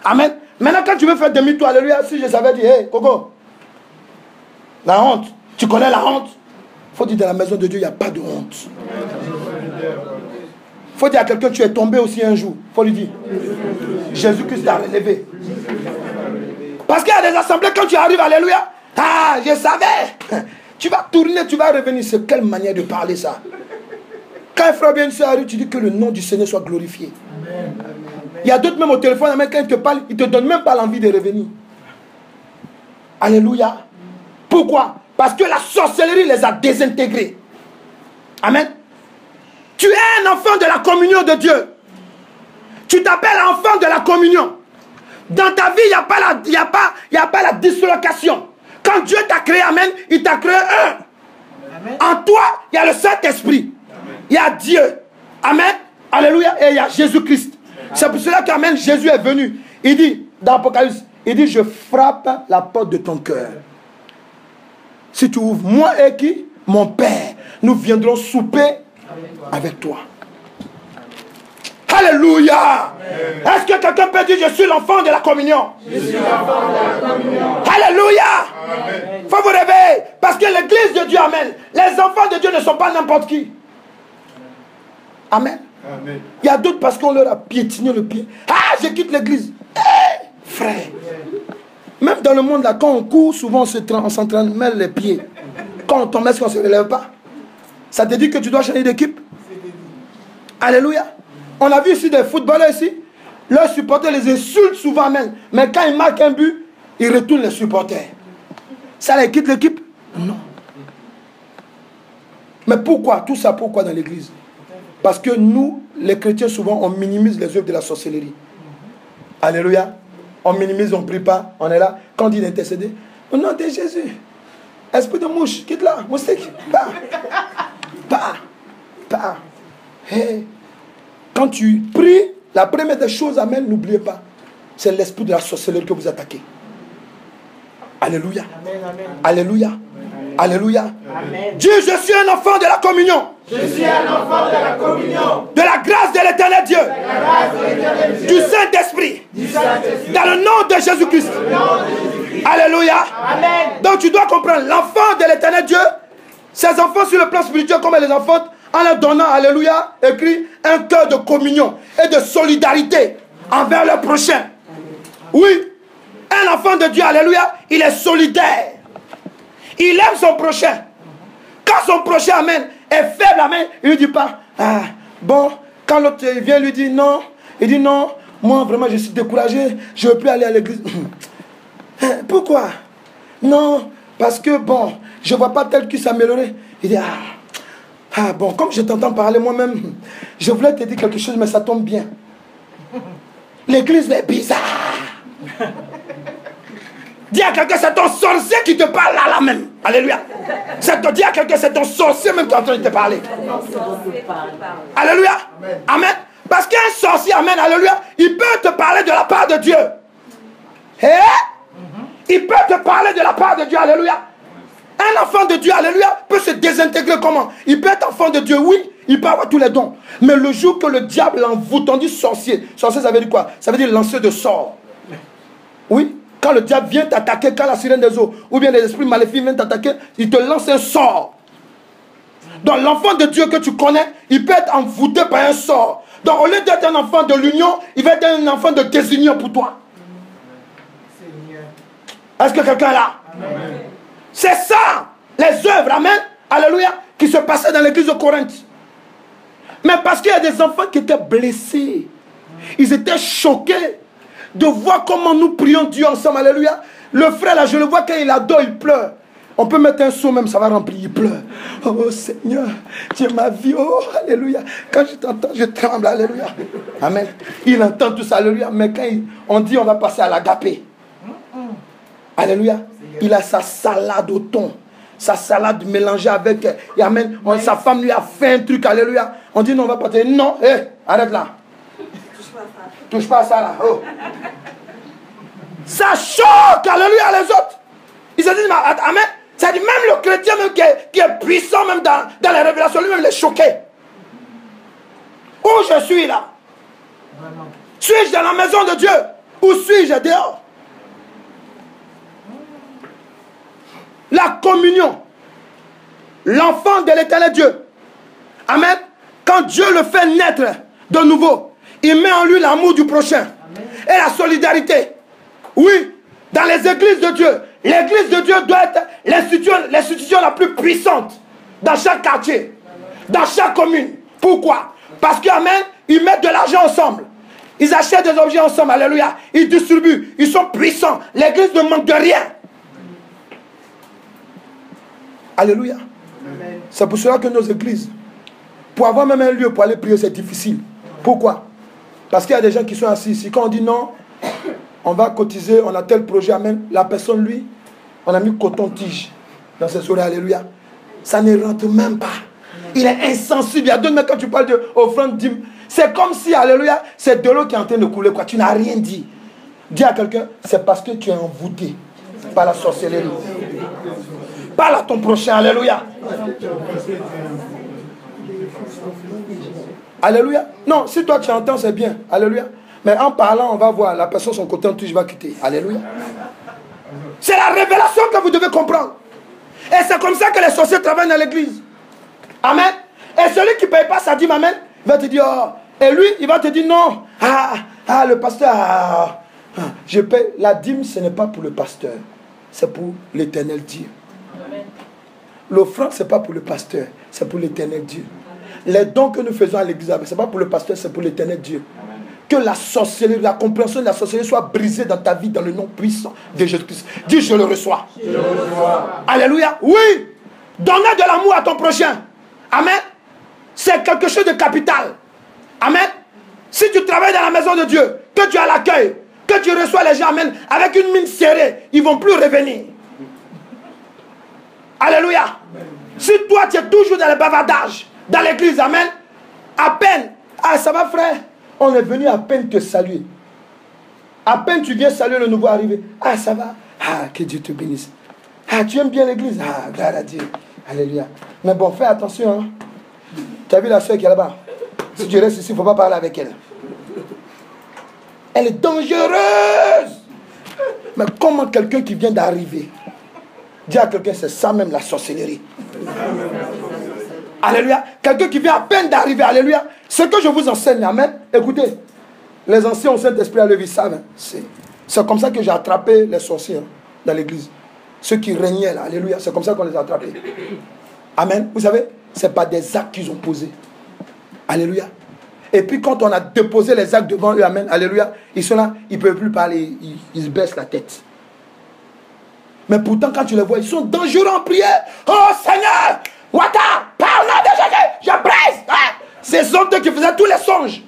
Amen. Maintenant, quand tu veux faire demi-tour, alléluia, si je savais dire, hé, Coco, la honte, tu connais la honte? Il faut dire, dans la maison de Dieu, il n'y a pas de honte. Il faut dire à quelqu'un, tu es tombé aussi un jour. Il faut lui dire, Jésus-Christ t'a relevé. Parce qu'il y a des assemblées, quand tu arrives, alléluia, ah, je savais. Tu vas tourner, tu vas revenir. C'est quelle manière de parler ça? Quand un frère bien arrive, tu dis que le nom du Seigneur soit glorifié. Il y a d'autres même au téléphone, même quand ils te parlent, ils ne te donnent même pas l'envie de revenir. Alléluia. Pourquoi? Parce que la sorcellerie les a désintégrés. Amen. Tu es un enfant de la communion de Dieu. Tu t'appelles enfant de la communion. Dans ta vie, il n'y a pas la dislocation. Quand Dieu t'a créé, amen, il t'a créé un. Amen. En toi, il y a le Saint-Esprit. Il y a Dieu. Amen. Alléluia. Et il y a Jésus-Christ. C'est pour cela qu'amen, Jésus est venu. Il dit, dans l'Apocalypse, il dit, je frappe la porte de ton cœur. Si tu ouvres, moi et qui? Mon Père, nous viendrons souper avec toi. Alléluia. Est-ce que quelqu'un peut dire, je suis l'enfant de la communion? Je suis l'enfant de la communion. Alléluia. Il faut vous réveiller. Parce que l'église de Dieu, amen, les enfants de Dieu ne sont pas n'importe qui. Amen. Amen. Il y a d'autres parce qu'on leur a piétiné le pied. Ah, je quitte l'église. Hey, frère. Même dans le monde, là, quand on court, souvent on s'entraîne mêle les pieds. Quand on tombe, est-ce qu'on ne se relève pas? Ça te dit que tu dois changer d'équipe? Alléluia. On a vu ici des footballeurs ici. Leurs supporters les insultent souvent même. Mais quand ils marquent un but, ils retournent les supporters. Ça les quitte l'équipe? Non. Mais pourquoi? Tout ça, pourquoi dans l'église? Parce que nous, les chrétiens, souvent, on minimise les œuvres de la sorcellerie. Alléluia. On minimise, on ne prie pas, on est là. Quand il est intercédé, au nom de Jésus, esprit de mouche, quitte là, moustique, pas. Hey. Quand tu pries, la première des choses, amen, n'oubliez pas, c'est l'esprit de la sorcellerie que vous attaquez. Alléluia. Amen, amen. Alléluia. Amen. Alléluia. Amen. Dieu, je suis un enfant de la communion. Je suis un enfant de la communion. De la grâce de l'éternel Dieu. Du Saint-Esprit. Dans le nom de Jésus-Christ. Alléluia. Amen. Donc tu dois comprendre, l'enfant de l'éternel Dieu, ses enfants sur le plan spirituel comme les enfants, en leur donnant, alléluia, écrit un cœur de communion et de solidarité envers le prochain. Oui. Un enfant de Dieu, alléluia, il est solidaire. Il aime son prochain. Quand son prochain, amen, est faible, amen, il ne dit pas, ah, bon, quand l'autre vient lui dire non, il dit non, moi vraiment je suis découragé, je ne veux plus aller à l'église. Pourquoi? Non, parce que bon, je ne vois pas tel qui s'améliorer. Il dit, ah bon, comme je t'entends parler moi-même, je voulais te dire quelque chose, mais ça tombe bien. L'église est bizarre. Dis à quelqu'un, c'est ton sorcier qui te parle là même. Alléluia. Dis à quelqu'un, c'est ton sorcier même qui est en train de te parler. Alléluia. Amen. Parce qu'un sorcier, amen, alléluia, il peut te parler de la part de Dieu. Il peut te parler de la part de Dieu, alléluia. Un enfant de Dieu, alléluia, peut se désintégrer comment? Il peut être enfant de Dieu, oui, il peut avoir tous les dons. Mais le jour que le diable l'envoûte, on dit sorcier. Sorcier, ça veut dire quoi? Ça veut dire lancer de sorts. Oui. Quand le diable vient t'attaquer, quand la sirène des eaux, ou bien les esprits maléfiques viennent t'attaquer, il te lance un sort. Donc l'enfant de Dieu que tu connais, il peut être envoûté par un sort. Donc au lieu d'être un enfant de l'union, il va être un enfant de désunion pour toi. Est-ce que quelqu'un est là? C'est ça, les œuvres, amen, alléluia, qui se passaient dans l'église de Corinthe. Mais parce qu'il y a des enfants qui étaient blessés. Ils étaient choqués de voir comment nous prions Dieu ensemble. Alléluia. Le frère là, je le vois quand il adore, il pleure. On peut mettre un seau même, ça va remplir, il pleure. Oh Seigneur, tu es ma vie. Oh, alléluia. Quand je t'entends, je tremble. Alléluia. Amen. Il entend tout ça, alléluia. Mais quand on dit on va passer à l'agapé. Alléluia. Il a sa salade au thon. Sa salade mélangée avec... Et amen. Sa femme lui a fait un truc. Alléluia. On dit non, on va partir. Non, arrête là. Touche pas à ça là. Oh. Ça choque. Alléluia les autres. Ils se disent, amen. Ça dit même le chrétien même qui est puissant même dans les révélations, lui-même il est choqué. Où je suis là? Suis-je dans la maison de Dieu? Ou suis-je dehors? La communion. L'enfant de l'éternel Dieu. Amen. Quand Dieu le fait naître de nouveau, il met en lui l'amour du prochain. Amen. Et la solidarité. Oui, dans les églises de Dieu, l'église de Dieu doit être l'institution la plus puissante dans chaque quartier, dans chaque commune. Pourquoi? Parce qu'amen, ils mettent de l'argent ensemble. Ils achètent des objets ensemble. Alléluia. Ils distribuent. Ils sont puissants. L'église ne manque de rien. Alléluia. C'est pour cela que nos églises, pour avoir même un lieu pour aller prier, c'est difficile. Pourquoi? Parce qu'il y a des gens qui sont assis ici. Quand on dit non, on va cotiser, on a tel projet, amen. La personne, lui, on a mis coton-tige dans ses sourires, alléluia. Ça ne rentre même pas. Il est insensible. Il y a deux, mais quand tu parles d'offrande, dîme, c'est comme si, alléluia, c'est de l'eau qui est en train de couler, quoi. Tu n'as rien dit. Dis à quelqu'un, c'est parce que tu es envoûté par la sorcellerie. Parle à ton prochain, alléluia. Alléluia. Non, si toi tu entends, c'est bien. Alléluia. Mais en parlant, on va voir, la personne, son côté en touche va quitter. Alléluia. C'est la révélation que vous devez comprendre. Et c'est comme ça que les sorciers travaillent dans l'église. Amen. Et celui qui ne paye pas sa dîme, amen, il va te dire, oh. Et lui, il va te dire, non. Le pasteur, je paye. La dîme, ce n'est pas pour le pasteur. C'est pour l'éternel Dieu. L'offrande, ce n'est pas pour le pasteur. C'est pour l'éternel Dieu. Les dons que nous faisons à l'église, ce n'est pas pour le pasteur, c'est pour l'éternel Dieu. Que la sorcellerie, la compréhension de la sorcellerie soit brisée dans ta vie dans le nom puissant de Jésus-Christ. Dis, je le reçois. Je le reçois. Alléluia. Oui. Donner de l'amour à ton prochain. Amen. C'est quelque chose de capital. Amen. Si tu travailles dans la maison de Dieu, que tu as l'accueil, que tu reçois les gens, amen, avec une mine serrée, ils ne vont plus revenir. Alléluia. Amen. Si toi, tu es toujours dans les bavardages, dans l'église, amen, à peine, ça va frère, on est venu à peine te saluer. À peine tu viens saluer le nouveau arrivé. Ça va. Que Dieu te bénisse. Tu aimes bien l'église. Gloire à Dieu. Alléluia. Mais bon, fais attention. Hein. Tu as vu la soeur qui est là-bas? Si tu restes ici, il ne faut pas parler avec elle. Elle est dangereuse. Mais comment quelqu'un qui vient d'arriver, dit à quelqu'un, c'est ça même la sorcellerie. Alléluia. Quelqu'un qui vient à peine d'arriver. Alléluia. Ce que je vous enseigne, amen. Écoutez, les anciens au Saint-Esprit à Lévis savent. C'est comme ça que j'ai attrapé les sorciers dans l'église. Ceux qui régnaient là. Alléluia. C'est comme ça qu'on les a attrapés. Amen. Vous savez, ce n'est pas des actes qu'ils ont posés. Alléluia. Et puis quand on a déposé les actes devant eux, amen. Alléluia. Ils sont là, ils ne peuvent plus parler. Ils se baissent la tête. Mais pourtant, quand tu les vois, ils sont dangereux en prière. Oh Seigneur! Wata, par le nom de Jésus, je brise. Ces hommes qui faisaient tous les songes,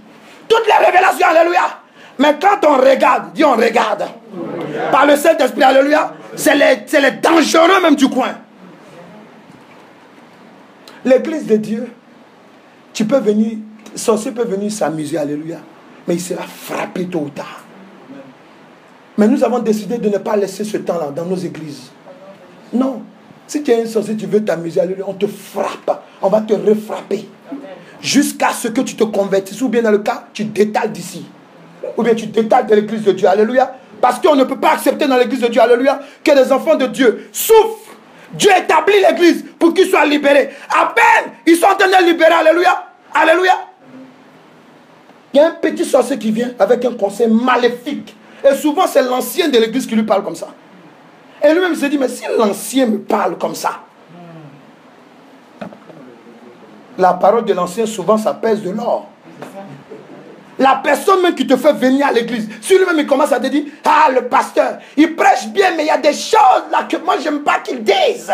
toutes les révélations, alléluia. Mais quand on regarde, dis on regarde. Par le Saint-Esprit, alléluia, c'est les dangereux même du coin. L'église de Dieu, tu peux venir, sorcier peut venir s'amuser, alléluia. Mais il sera frappé tôt ou tard. Mais nous avons décidé de ne pas laisser ce temps-là dans nos églises. Non. Si tu es un sorcier, tu veux t'amuser, alléluia, on te frappe. On va te refrapper. Jusqu'à ce que tu te convertisses. Ou bien dans le cas, tu détales d'ici. Ou bien tu détales de l'église de Dieu. Alléluia. Parce qu'on ne peut pas accepter dans l'église de Dieu, alléluia, que les enfants de Dieu souffrent. Dieu établit l'église pour qu'ils soient libérés. À peine, ils sont en train de libérer. Alléluia. Alléluia. Il y a un petit sorcier qui vient avec un conseil maléfique. Et souvent, c'est l'ancien de l'église qui lui parle comme ça. Et lui-même se dit, mais si l'ancien me parle comme ça, la parole de l'ancien, souvent, ça pèse de l'or. La personne même qui te fait venir à l'église, si lui-même il commence à te dire, ah le pasteur, il prêche bien, mais il y a des choses là que moi j'aime pas qu'il dise.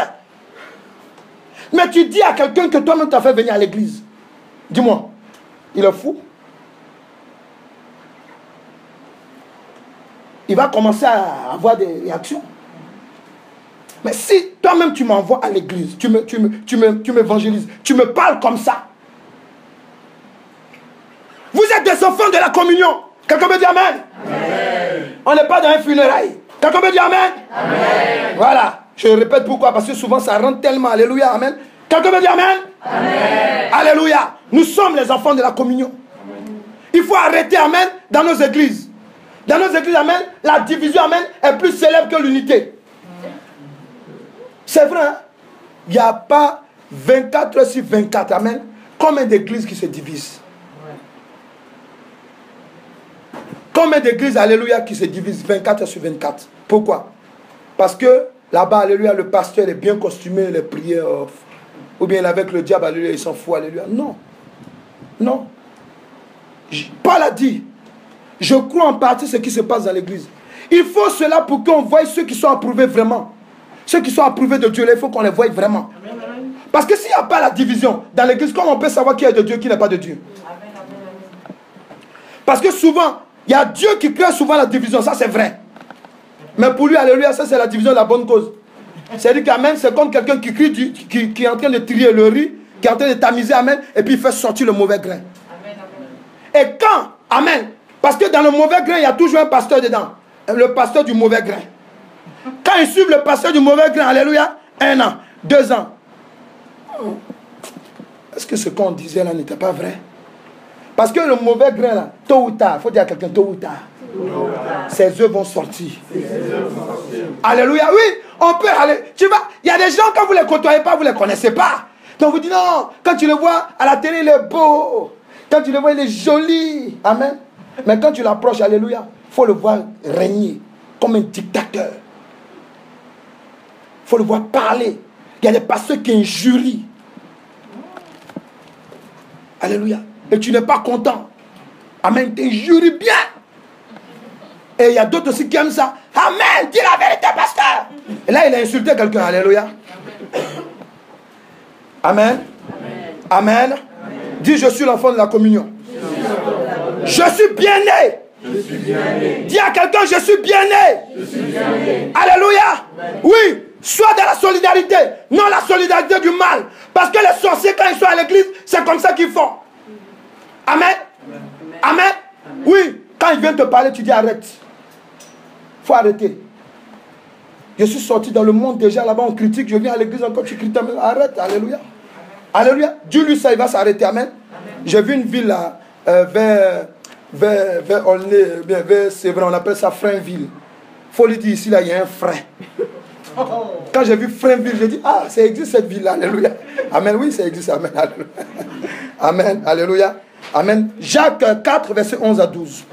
Mais tu dis à quelqu'un que toi-même t'as fait venir à l'église, dis-moi, il est fou? Il va commencer à avoir des réactions. Mais si toi-même tu m'envoies à l'église, tu m'évangélises, tu me parles comme ça. Vous êtes des enfants de la communion. Quelqu'un me dit amen? Amen. On n'est pas dans un funérail. Quelqu'un me dit amen? Amen. Voilà. Je répète pourquoi. Parce que souvent ça rentre tellement. Alléluia. Amen. Quelqu'un me dit amen? Amen. Alléluia. Nous sommes les enfants de la communion. Amen. Il faut arrêter, amen, dans nos églises. Dans nos églises, amen, la division, amen, est plus célèbre que l'unité. C'est vrai, hein? Il n'y a pas 24 sur 24, amen, combien d'églises qui se divisent? Combien d'églises, alléluia, qui se divisent 24 sur 24? Pourquoi? Parce que là-bas, alléluia, le pasteur est bien costumé, les prières, ou bien avec le diable, alléluia, il s'en fout, alléluia. Non. Non. Paul a dit, je crois en partie ce qui se passe dans l'église. Il faut cela pour qu'on voie ceux qui sont approuvés vraiment. Ceux qui sont approuvés de Dieu, il faut qu'on les voie vraiment. Parce que s'il n'y a pas la division dans l'église, comment on peut savoir qui est de Dieu, qui n'est pas de Dieu? Parce que souvent, il y a Dieu qui crée souvent la division, ça c'est vrai. Mais pour lui, alléluia, ça c'est la division de la bonne cause. C'est-à-dire qu'amen, c'est comme quelqu'un qui crie, qui est en train de trier le riz, qui est en train de tamiser, amen, et puis il fait sortir le mauvais grain. Et quand, amen, parce que dans le mauvais grain, il y a toujours un pasteur dedans. Le pasteur du mauvais grain. Quand ils suivent le pasteur du mauvais grain, alléluia, 1 an, 2 ans. Est-ce que ce qu'on disait là n'était pas vrai? Parce que le mauvais grain là, tôt ou tard, il faut dire à quelqu'un tôt ou tard, ses œufs vont sortir. Alléluia, oui, on peut aller. Tu vois, il y a des gens, quand vous ne les côtoyez pas, vous ne les connaissez pas. Donc vous dites non, quand tu le vois à la télé, il est beau. Quand tu le vois, il est joli. Amen. Mais quand tu l'approches, alléluia, il faut le voir régner comme un dictateur. Il faut le voir parler. Il y a des pasteurs qui injurient. Alléluia. Et tu n'es pas content. Amen. Tu injuries bien. Et il y a d'autres aussi qui aiment ça. Amen. Dis la vérité, pasteur. Et là, il a insulté quelqu'un. Alléluia. Amen. Amen. Amen. Dis, je suis l'enfant de la communion. Je suis bien né. Dis à quelqu'un, je suis bien né. Alléluia. Oui. Sois dans la solidarité, non la solidarité du mal. Parce que les sorciers, quand ils sont à l'église, c'est comme ça qu'ils font. Amen. Amen. Oui, quand ils viennent te parler, tu dis arrête. Il faut arrêter. Je suis sorti dans le monde déjà, là-bas on critique, je viens à l'église encore, tu critiques. Arrête, alléluia. Alléluia. Dieu lui, ça, il va s'arrêter. Amen. J'ai vu une ville là, vers c'est vrai, on appelle ça Frainville. Il faut lui dire ici, là, il y a un frein. Quand j'ai vu Frainville, j'ai dit, ah, ça existe cette ville-là, alléluia. Amen, oui, ça existe, amen, alléluia. Amen, alléluia. Amen. Jacques 4, verset 11 à 12.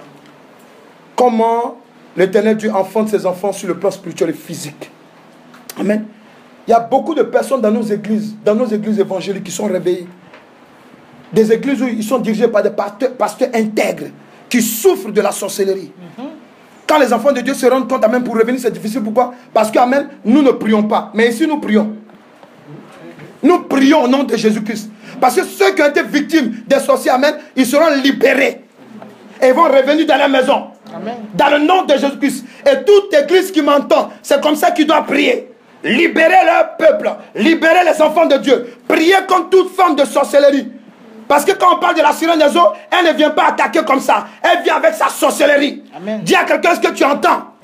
Comment l'Éternel Dieu enfante ses enfants sur le plan spirituel et physique. Amen. Il y a beaucoup de personnes dans nos églises évangéliques qui sont réveillées. Des églises où ils sont dirigés par des pasteurs intègres qui souffrent de la sorcellerie. Quand les enfants de Dieu se rendent compte, amen, pour revenir, c'est difficile. Pourquoi? Parce que, amen, nous ne prions pas. Mais ici, nous prions. Nous prions au nom de Jésus-Christ. Parce que ceux qui ont été victimes des sorciers, amen, ils seront libérés. Et ils vont revenir dans la maison. Amen. Dans le nom de Jésus-Christ. Et toute église qui m'entend, c'est comme ça qu'ils doivent prier. Libérer leur peuple. Libérer les enfants de Dieu. Prier contre toute forme de sorcellerie. Parce que quand on parle de la sirène des eaux, elle ne vient pas attaquer comme ça. Elle vient avec sa sorcellerie. Amen. Dis à quelqu'un ce que tu entends.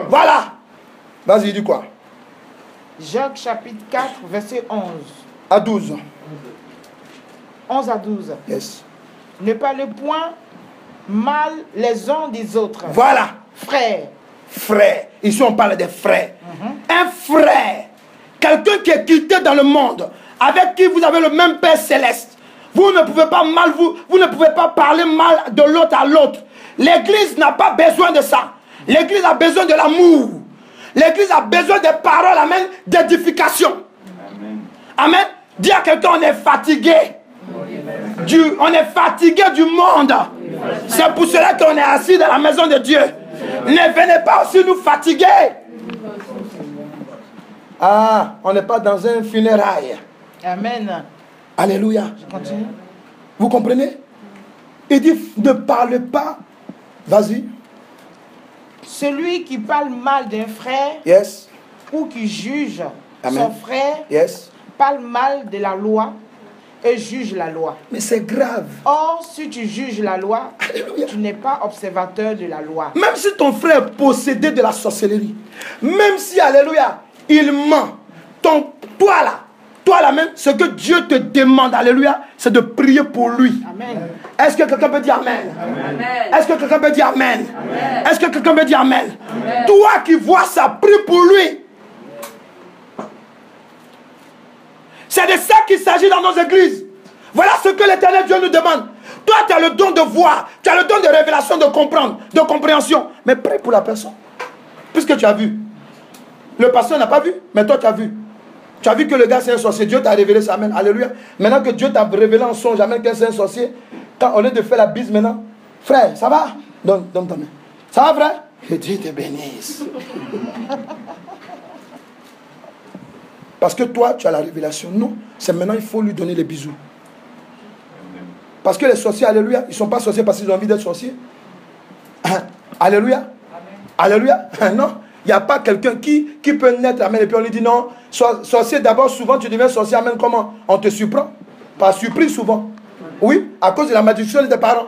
Voilà. Vas-y, dis quoi? Jacques chapitre 4, verset 11. À 12. 11 à 12. Yes. Ne parlez point mal les uns des autres. Voilà. Frères. Frères. Ici, on parle des frères. Un frère. Quelqu'un qui est quitté dans le monde. Avec qui vous avez le même Père céleste. Vous ne pouvez pas vous ne pouvez pas parler mal de l'autre à l'autre. L'église n'a pas besoin de ça. L'église a besoin de l'amour. L'église a besoin des paroles, amen, d'édification. Amen. Amen. Dis à quelqu'un, on est fatigué. On est fatigué du monde. C'est pour cela qu'on est assis dans la maison de Dieu. Ne venez pas aussi nous fatiguer. Ah, on n'est pas dans un funérail. Amen. Alléluia. Je continue. Vous comprenez? Il dit, ne parle pas. Vas-y. Celui qui parle mal d'un frère Yes. ou qui juge Amen. son frère Yes. parle mal de la loi et juge la loi. Mais c'est grave. Or, si tu juges la loi, Alléluia. tu n'es pas observateur de la loi. Même si ton frère possédait de la sorcellerie, même si, alléluia, il ment, toi là même, ce que Dieu te demande, alléluia, c'est de prier pour lui. Amen. Est-ce que quelqu'un peut dire Amen? Amen. Est-ce que quelqu'un peut dire Amen? Amen. Est-ce que quelqu'un peut dire Amen? Amen. Toi qui vois ça, prie pour lui. C'est de ça qu'il s'agit dans nos églises. Voilà ce que l'Éternel Dieu nous demande. Toi, tu as le don de voir, tu as le don de révélation, de comprendre, de compréhension. Mais prie pour la personne. Puisque tu as vu. Le pasteur n'a pas vu, mais toi tu as vu. Tu as vu que le gars c'est un sorcier. Dieu t'a révélé ça, amen. Alléluia. Maintenant que Dieu t'a révélé en songe, amen, que c'est un sorcier, quand au lieu de faire la bise maintenant, frère, ça va? Donne ta main. Ça va, frère? Que Dieu te bénisse. Parce que toi, tu as la révélation. Non, c'est maintenant il faut lui donner les bisous. Parce que les sorciers, alléluia, ils ne sont pas sorciers parce qu'ils ont envie d'être sorciers. Alléluia. Alléluia. Non. Il n'y a pas quelqu'un qui peut naître, amen, et puis on lui dit non, sorcier d'abord, souvent tu deviens sorcier, amen, comment? On te surprend, par surprise souvent. Oui, à cause de la malédiction de tes parents.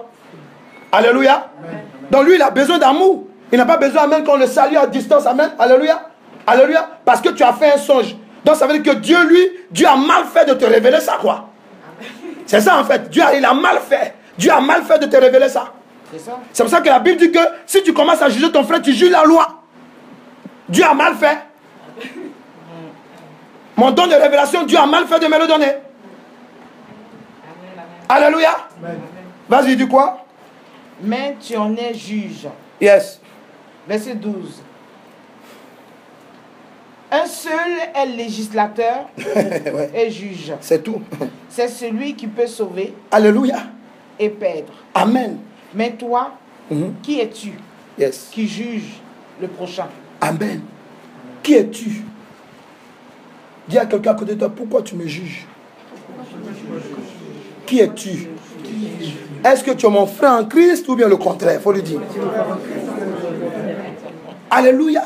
Alléluia. Amen. Donc lui, il a besoin d'amour. Il n'a pas besoin, amen, qu'on le salue à distance, amen, alléluia. Alléluia, parce que tu as fait un songe. Donc ça veut dire que Dieu, lui, Dieu a mal fait de te révéler ça, quoi. C'est ça en fait, Dieu, il a mal fait. Dieu a mal fait de te révéler ça. C'est pour ça que la Bible dit que si tu commences à juger ton frère, tu juges la loi. Dieu a mal fait. Mon don de révélation, Dieu a mal fait de me le donner. Alléluia. Vas-y, dis quoi? Mais tu en es juge. Yes. Verset 12. Un seul est législateur Ouais. et juge. C'est tout. C'est celui qui peut sauver Alléluia. et perdre. Amen. Mais toi, Mhm. qui es-tu Yes. qui juge le prochain? Amen. Qui es-tu? Dis à quelqu'un à côté de toi, pourquoi tu me juges? Qui es-tu? Est-ce que tu es mon frère en Christ ou bien le contraire? Il faut lui dire. Alléluia.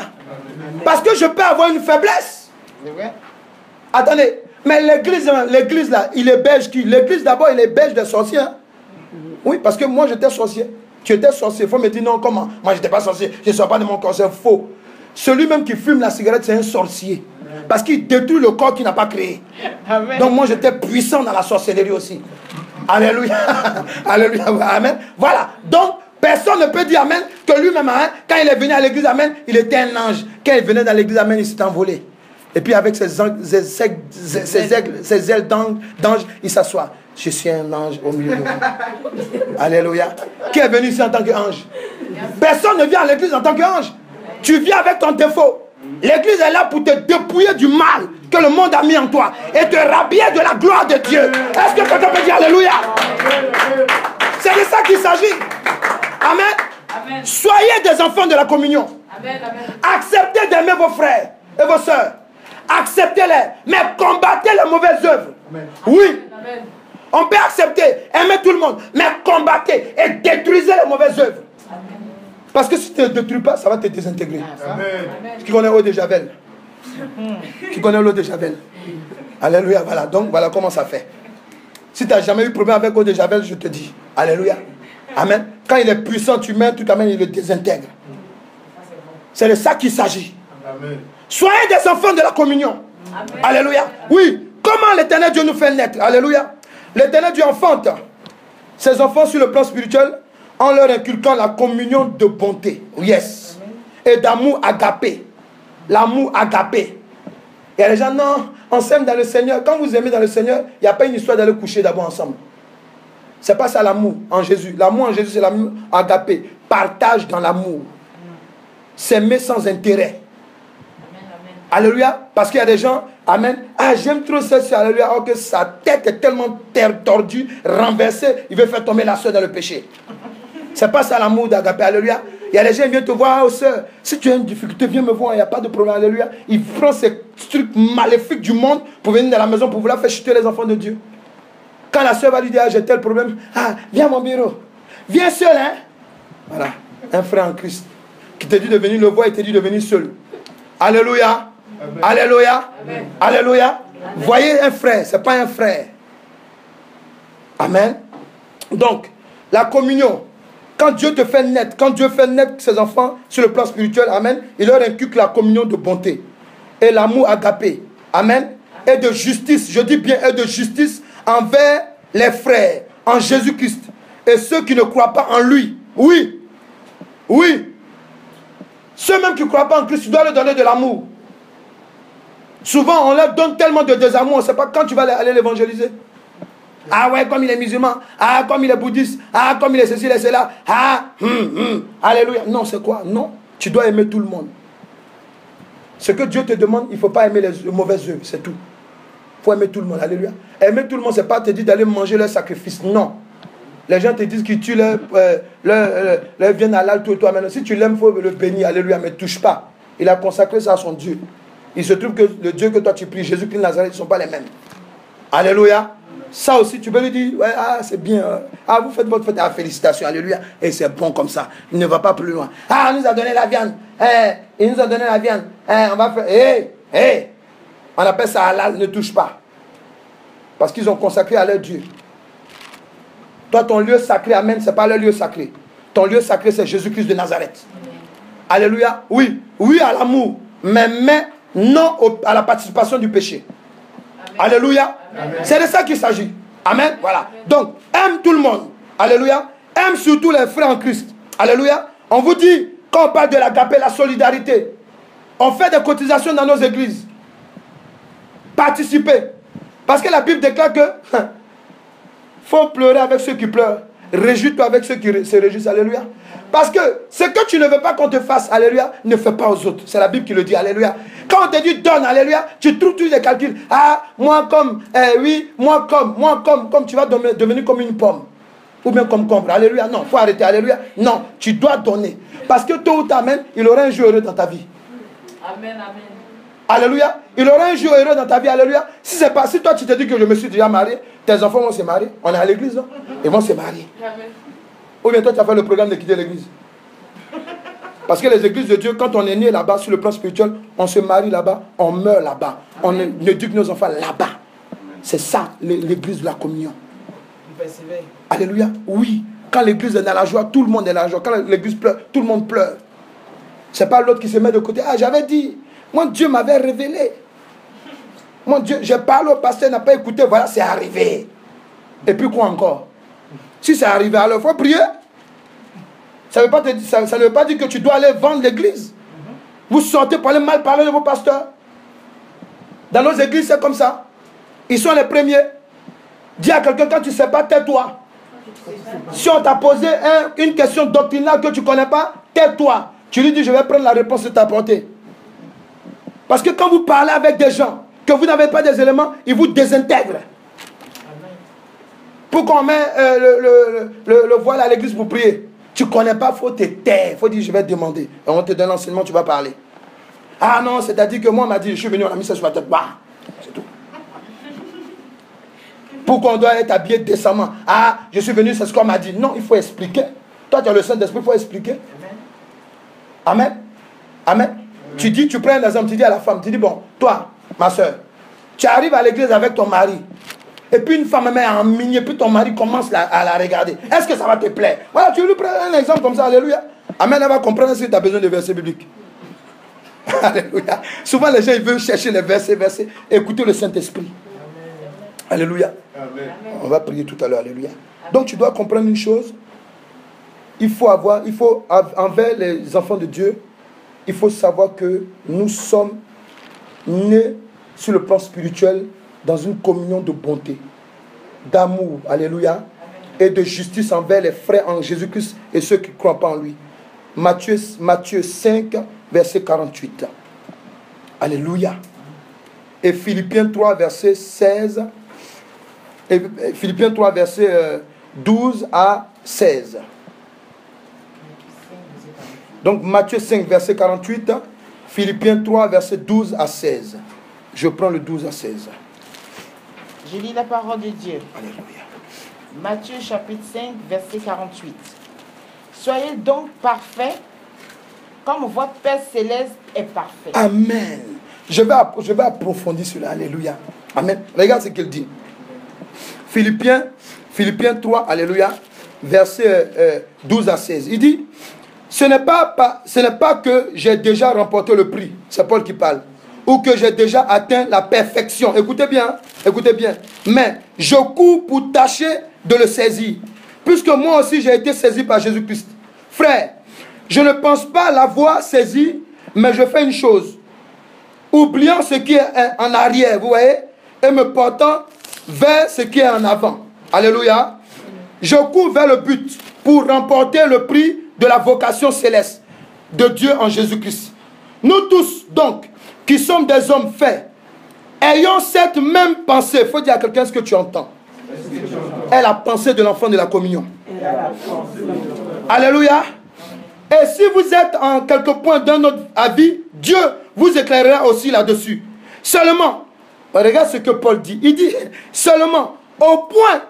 Parce que je peux avoir une faiblesse. C'est vrai? Attendez, mais l'église là, il est belge qui? L'église d'abord, il est belge des sorciers. Hein? Oui, parce que moi j'étais sorcier. Tu étais sorcier. Il faut me dire non, comment? Moi j'étais pas sorcier. Je ne sors pas de mon corps, c'est faux. Celui même qui fume la cigarette, c'est un sorcier. Parce qu'il détruit le corps qu'il n'a pas créé. Amen. Donc moi j'étais puissant dans la sorcellerie aussi. Alléluia. Alléluia. Amen. Voilà. Donc personne ne peut dire amen que lui-même, hein, quand il est venu à l'église, amen, il était un ange. Quand il venait dans l'église, amen, il s'est envolé. Et puis avec ses ailes d'ange, il s'assoit. Je suis un ange au milieu de vous. Alléluia. Qui est venu ici en tant qu'ange? Personne ne vient à l'église en tant qu'ange. Tu viens avec ton défaut. L'église est là pour te dépouiller du mal que le monde a mis en toi et te rhabiller de la gloire de Dieu. Est-ce que quelqu'un peut dire Alléluia? C'est de ça qu'il s'agit. Amen. Amen. Soyez des enfants de la communion. Amen. Amen. Acceptez d'aimer vos frères et vos sœurs. Acceptez-les, mais combattez les mauvaises œuvres. Oui. Amen. On peut accepter, aimer tout le monde, mais combattez et détruisez les mauvaises œuvres. Parce que si tu ne détruis pas, ça va te désintégrer. Qui connaît l'eau de Javel? Qui connaît l'eau de Javel? Alléluia, voilà. Donc voilà comment ça fait. Si tu n'as jamais eu problème avec l'eau de Javel, je te dis. Alléluia. Amen. Quand il est puissant, tu mets tout amène, il le désintègre. C'est de ça qu'il s'agit. Soyez des enfants de la communion. Amen. Alléluia. Oui. Comment l'Éternel Dieu nous fait naître? Alléluia. L'Éternel Dieu enfante ses enfants sur le plan spirituel en leur inculquant la communion de bonté. Yes. Et d'amour agapé. L'amour agapé. Il y a des gens, non, on s'aime dans le Seigneur. Quand vous aimez dans le Seigneur, il n'y a pas une histoire d'aller coucher d'abord ensemble. C'est pas ça l'amour en Jésus. L'amour en Jésus, c'est l'amour agapé. Partage dans l'amour. S'aimer sans intérêt. Alléluia. Parce qu'il y a des gens, amen. Ah, j'aime trop ça, alléluia. Alors que sa tête est tellement tordue, renversée, il veut faire tomber la soeur dans le péché. C'est pas ça l'amour d'Agapé, alléluia. Il y a des gens qui viennent te voir, oh sœur, si tu as une difficulté, viens me voir, il n'y a pas de problème, alléluia. Il prend ces trucs maléfiques du monde pour venir dans la maison pour vouloir faire chuter les enfants de Dieu. Quand la sœur va lui dire, ah, j'ai tel problème, ah, viens à mon bureau. Viens seul, hein. Voilà, un frère en Christ qui te dit de venir le voir et te dit de venir seul. Alléluia. Amen. Alléluia. Amen. Alléluia. Amen. Voyez un frère, ce n'est pas un frère. Amen. Donc, la communion, quand Dieu te fait naître, quand Dieu fait naître ses enfants sur le plan spirituel, amen, il leur inculque la communion de bonté et l'amour agapé, amen, et de justice, je dis bien, et de justice envers les frères en Jésus-Christ et ceux qui ne croient pas en lui. Oui, oui. Ceux même qui ne croient pas en Christ, tu dois leur donner de l'amour. Souvent, on leur donne tellement de désamour, on ne sait pas quand tu vas aller l'évangéliser. Ah ouais, comme il est musulman. Ah, comme il est bouddhiste. Ah, comme il est ceci, il est cela. Ah, alléluia. Non, c'est quoi? Non, tu dois aimer tout le monde. Ce que Dieu te demande, il ne faut pas aimer les mauvaises œuvres, c'est tout. Il faut aimer tout le monde, alléluia. Aimer tout le monde, ce n'est pas te dire d'aller manger leur sacrifice, non. Les gens te disent qu'ils tuent leur viande halal, tout et toi. Maintenant, si tu l'aimes, il faut le bénir, alléluia, mais ne touche pas. Il a consacré ça à son Dieu. Il se trouve que le Dieu que toi tu pries, Jésus-Christ de Nazareth, ils ne sont pas les mêmes. Alléluia. Ça aussi, tu peux lui dire, ouais, ah, c'est bien. Ah, vous faites votre fête. Ah, félicitations, alléluia. Et c'est bon comme ça. Il ne va pas plus loin. Ah, il nous a donné la viande. Il nous a donné la viande. On va faire. On appelle ça halal, ne touche pas. Parce qu'ils ont consacré à leur Dieu. Toi, ton lieu sacré, amen, ce n'est pas leur lieu sacré. Ton lieu sacré, c'est Jésus-Christ de Nazareth. Alléluia. Oui, oui à l'amour, mais non à la participation du péché. Amen. Alléluia. C'est de ça qu'il s'agit. Amen. Voilà. Donc, aime tout le monde. Alléluia. Aime surtout les frères en Christ. Alléluia. On vous dit, quand on parle de l'agapé, la solidarité, on fait des cotisations dans nos églises. Participez. Parce que la Bible déclare que faut pleurer avec ceux qui pleurent. Réjouis-toi avec ceux qui se réjouissent. Alléluia. Parce que ce que tu ne veux pas qu'on te fasse, alléluia, ne fais pas aux autres. C'est la Bible qui le dit, alléluia. Quand on te dit donne, alléluia, tu trouves tous les calculs. Ah, moi comme, oui, moi comme tu vas devenir comme une pomme. Ou bien comme combre, alléluia. Non, il faut arrêter, alléluia. Non, tu dois donner. Parce que tôt ou tard, il aura un jour heureux dans ta vie. Amen, amen. Alléluia. Il aura un jour heureux dans ta vie, alléluia. Si toi tu te dis que je me suis déjà marié, tes enfants vont se marier. On est à l'église, non? Ils vont se marier. Amen. Ou bien toi tu as fait le programme de quitter l'église. Parce que les églises de Dieu, quand on est né là-bas, sur le plan spirituel, on se marie là-bas, on meurt là-bas. On éduque nos enfants là-bas. C'est ça, l'église de la communion. Alléluia. Oui. Quand l'église est dans la joie, tout le monde est dans la joie. Quand l'église pleure, tout le monde pleure. C'est pas l'autre qui se met de côté. Ah, j'avais dit. Moi, Dieu m'avait révélé. Mon Dieu, j'ai parlé au pasteur, il n'a pas écouté. Voilà, c'est arrivé. Et puis quoi encore? Si c'est arrivé, alors il faut prier. Ça ne veut pas dire que tu dois aller vendre l'église. Vous sortez pour aller mal parler de vos pasteurs. Dans nos églises, c'est comme ça. Ils sont les premiers. Dis à quelqu'un, quand tu ne sais pas, tais-toi. Si on t'a posé une question doctrinale que tu ne connais pas, tais-toi. Tu lui dis, je vais prendre la réponse de t'apporter. Parce que quand vous parlez avec des gens, que vous n'avez pas des éléments, ils vous désintègrent. Pour qu'on met le voile à l'église pour prier. Tu ne connais pas, il faut te taire. Il faut dire, je vais te demander. Et on te donne l'enseignement, tu vas parler. Ah non, c'est-à-dire que moi, on m'a dit, je suis venu, on a mis ça sur ma tête. Bah, c'est tout. Pourquoi on doit être habillé décemment? Ah, je suis venu, c'est ce qu'on m'a dit. Non, il faut expliquer. Toi, tu as le Saint-Esprit, il faut expliquer. Amen. Amen. Tu dis, tu prends un exemple, tu dis à la femme, tu dis, bon, toi, ma soeur, tu arrives à l'église avec ton mari. Et puis une femme met en mini, et puis ton mari commence à la regarder. Est-ce que ça va te plaire? Voilà, tu lui prends un exemple comme ça, alléluia. Amen, elle va comprendre si tu as besoin de versets bibliques. Alléluia. Souvent les gens ils veulent chercher les versets, écouter le Saint-Esprit. Alléluia. Amen. On va prier tout à l'heure, alléluia. Donc tu dois comprendre une chose. Il faut envers les enfants de Dieu, il faut savoir que nous sommes nés sur le plan spirituel dans une communion de bonté, d'amour, alléluia, et de justice envers les frères en Jésus-Christ et ceux qui ne croient pas en lui. Matthieu 5, verset 48. Alléluia. Et Philippiens 3, verset 16. Et Philippiens 3, verset 12 à 16. Donc Matthieu 5, verset 48, Philippiens 3, verset 12 à 16. Je prends le 12 à 16. Je lis la parole de Dieu. Alléluia. Matthieu chapitre 5, verset 48. Soyez donc parfaits, comme votre Père céleste est parfait. Amen. Je vais approfondir cela. Alléluia. Amen. Regarde ce qu'il dit. Philippiens 3, alléluia, verset 12 à 16. Il dit, ce n'est pas que j'ai déjà remporté le prix. C'est Paul qui parle. Ou que j'ai déjà atteint la perfection. Écoutez bien. Mais je cours pour tâcher de le saisir. Puisque moi aussi j'ai été saisi par Jésus-Christ. Frère, je ne pense pas l'avoir saisi, mais je fais une chose. Oubliant ce qui est en arrière, vous voyez, et me portant vers ce qui est en avant. Alléluia. Je cours vers le but pour remporter le prix de la vocation céleste de Dieu en Jésus-Christ. Nous tous, donc, qui sommes des hommes faits, ayons cette même pensée. Il faut dire à quelqu'un ce que tu entends. Est la pensée de l'enfant de la communion. Alléluia. Et si vous êtes en quelque point dans notre avis, Dieu vous éclairera aussi là-dessus. Seulement, regarde ce que Paul dit. Il dit seulement au point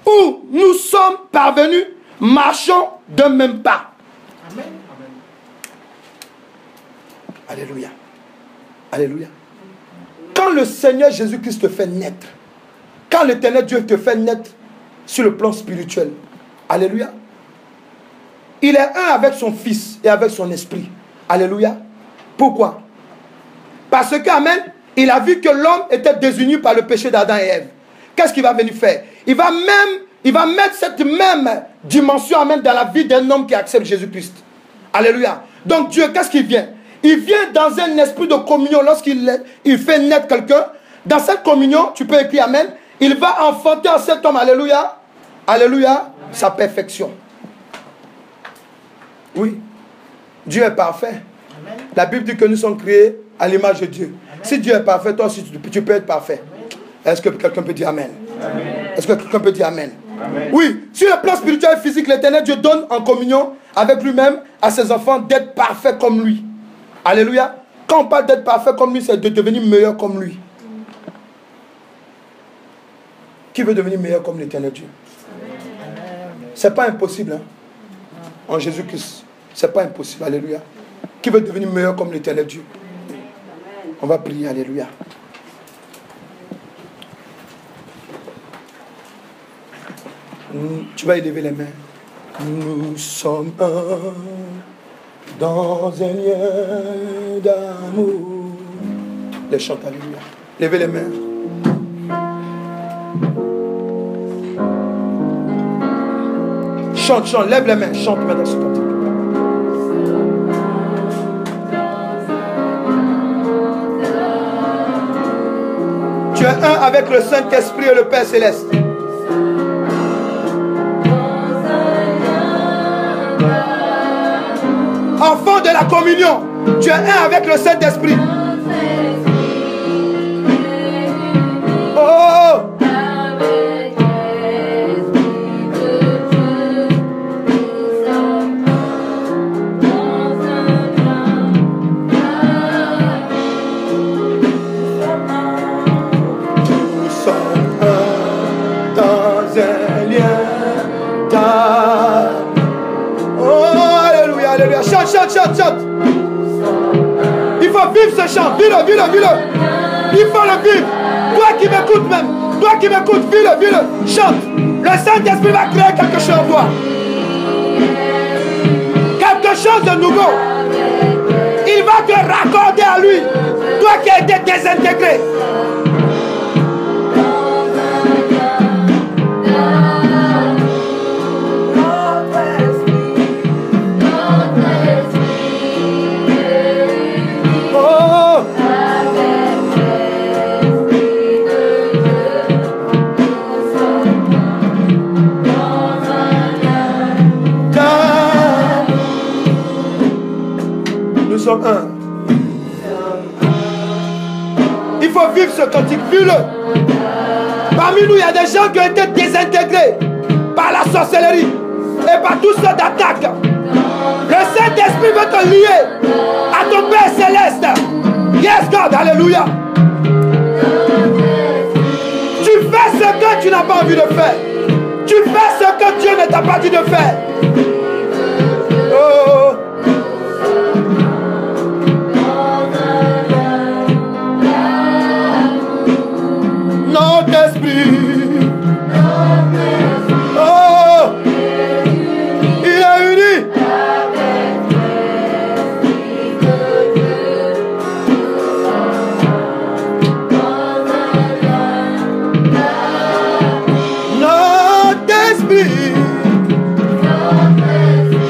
où nous sommes parvenus, marchons d'un même pas. Amen. Alléluia. Alléluia. Quand le Seigneur Jésus-Christ te fait naître, quand l'Éternel Dieu te fait naître sur le plan spirituel, alléluia, il est un avec son Fils et avec son Esprit. Alléluia. Pourquoi? Parce que, amen, il a vu que l'homme était désuni par le péché d'Adam et Ève. Qu'est-ce qu'il va venir faire? Il va mettre cette même dimension, amen, dans la vie d'un homme qui accepte Jésus-Christ. Alléluia. Donc Dieu, qu'est-ce qu'il vient? Il vient dans un esprit de communion lorsqu'il fait naître quelqu'un. Dans cette communion, tu peux écrire amen, il va enfanter en cet homme, alléluia, alléluia, sa perfection. Oui, Dieu est parfait. Amen. La Bible dit que nous sommes créés à l'image de Dieu. Amen. Si Dieu est parfait, toi aussi tu peux être parfait. Est-ce que quelqu'un peut dire amen? Est-ce que quelqu'un peut dire amen? Amen. Oui, sur le plan spirituel et physique, l'Éternel Dieu donne en communion avec lui-même à ses enfants d'être parfaits comme lui. Alléluia. Quand on parle d'être parfait comme lui, c'est de devenir meilleur comme lui. Qui veut devenir meilleur comme l'Éternel Dieu? C'est pas impossible, hein? En Jésus-Christ. C'est pas impossible. Alléluia. Qui veut devenir meilleur comme l'Éternel Dieu? On va prier. Alléluia. Tu vas élever les mains. Nous sommes un dans un lien d'amour. Les chants, alléluia. Levez les mains. Chante, chante, lève les mains, chante maintenant ce cantique. Tu es un avec le Saint-Esprit et le Père Céleste. Enfant de la communion, tu es un avec le Saint-Esprit. Oh! Chante, chante, chante, chante. Il faut vivre ce chant. Vis-le, vis-le, vis-le. Il faut le vivre. Toi qui m'écoutes même. Toi qui m'écoutes, vis-le, vis-le. Chante. Le Saint-Esprit va créer quelque chose en toi. Quelque chose de nouveau. Il va te raccorder à lui. Toi qui as été désintégré. Un. Il faut vivre ce cantique, vis-le. Parmi nous, il y a des gens qui ont été désintégrés par la sorcellerie et par toutes sortes d'attaques. Le Saint-Esprit veut être lié à ton Père Céleste. Yes, God, alléluia. Tu fais ce que tu n'as pas envie de faire. Tu fais ce que Dieu ne t'a pas dit de faire. Oh. Notre esprit. Oh. Il est uni.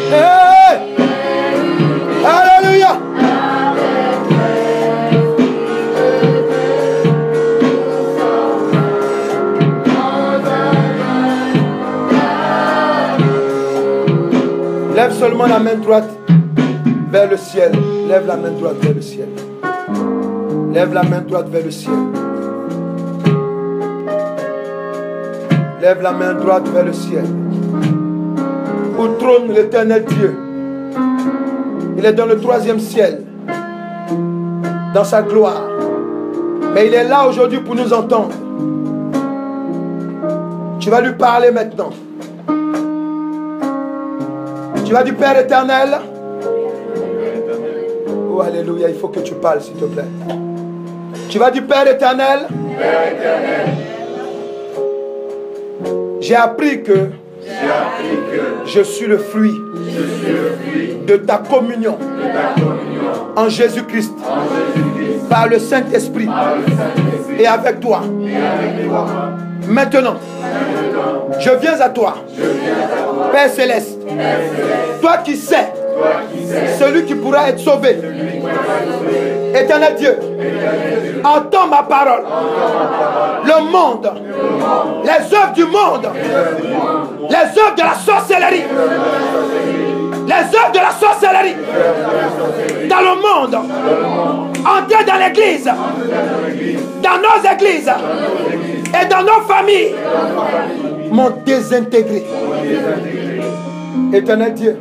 Hey. Alléluia. Lève seulement la main droite vers le ciel. Lève la main droite vers le ciel. Lève la main droite vers le ciel. Lève la main droite vers le ciel. Où trône l'éternel Dieu. Il est dans le 3e ciel, dans sa gloire. Mais il est là aujourd'hui pour nous entendre. Tu vas lui parler maintenant. Tu vas dire, Père éternel. Oh alléluia, il faut que tu parles s'il te plaît. Tu vas dire, Père éternel. Père éternel. J'ai appris que je suis le fruit de ta communion en Jésus-Christ par le Saint-Esprit et avec toi. Maintenant, je viens à toi, Père Céleste, toi qui sais celui qui pourra être sauvé. Éternel Dieu, entends ma parole. Le monde, les œuvres du monde, les œuvres de la sorcellerie, les œuvres de la sorcellerie dans le monde, entrez dans l'église, dans nos églises et dans nos familles, m'ont désintégré. Éternel Dieu,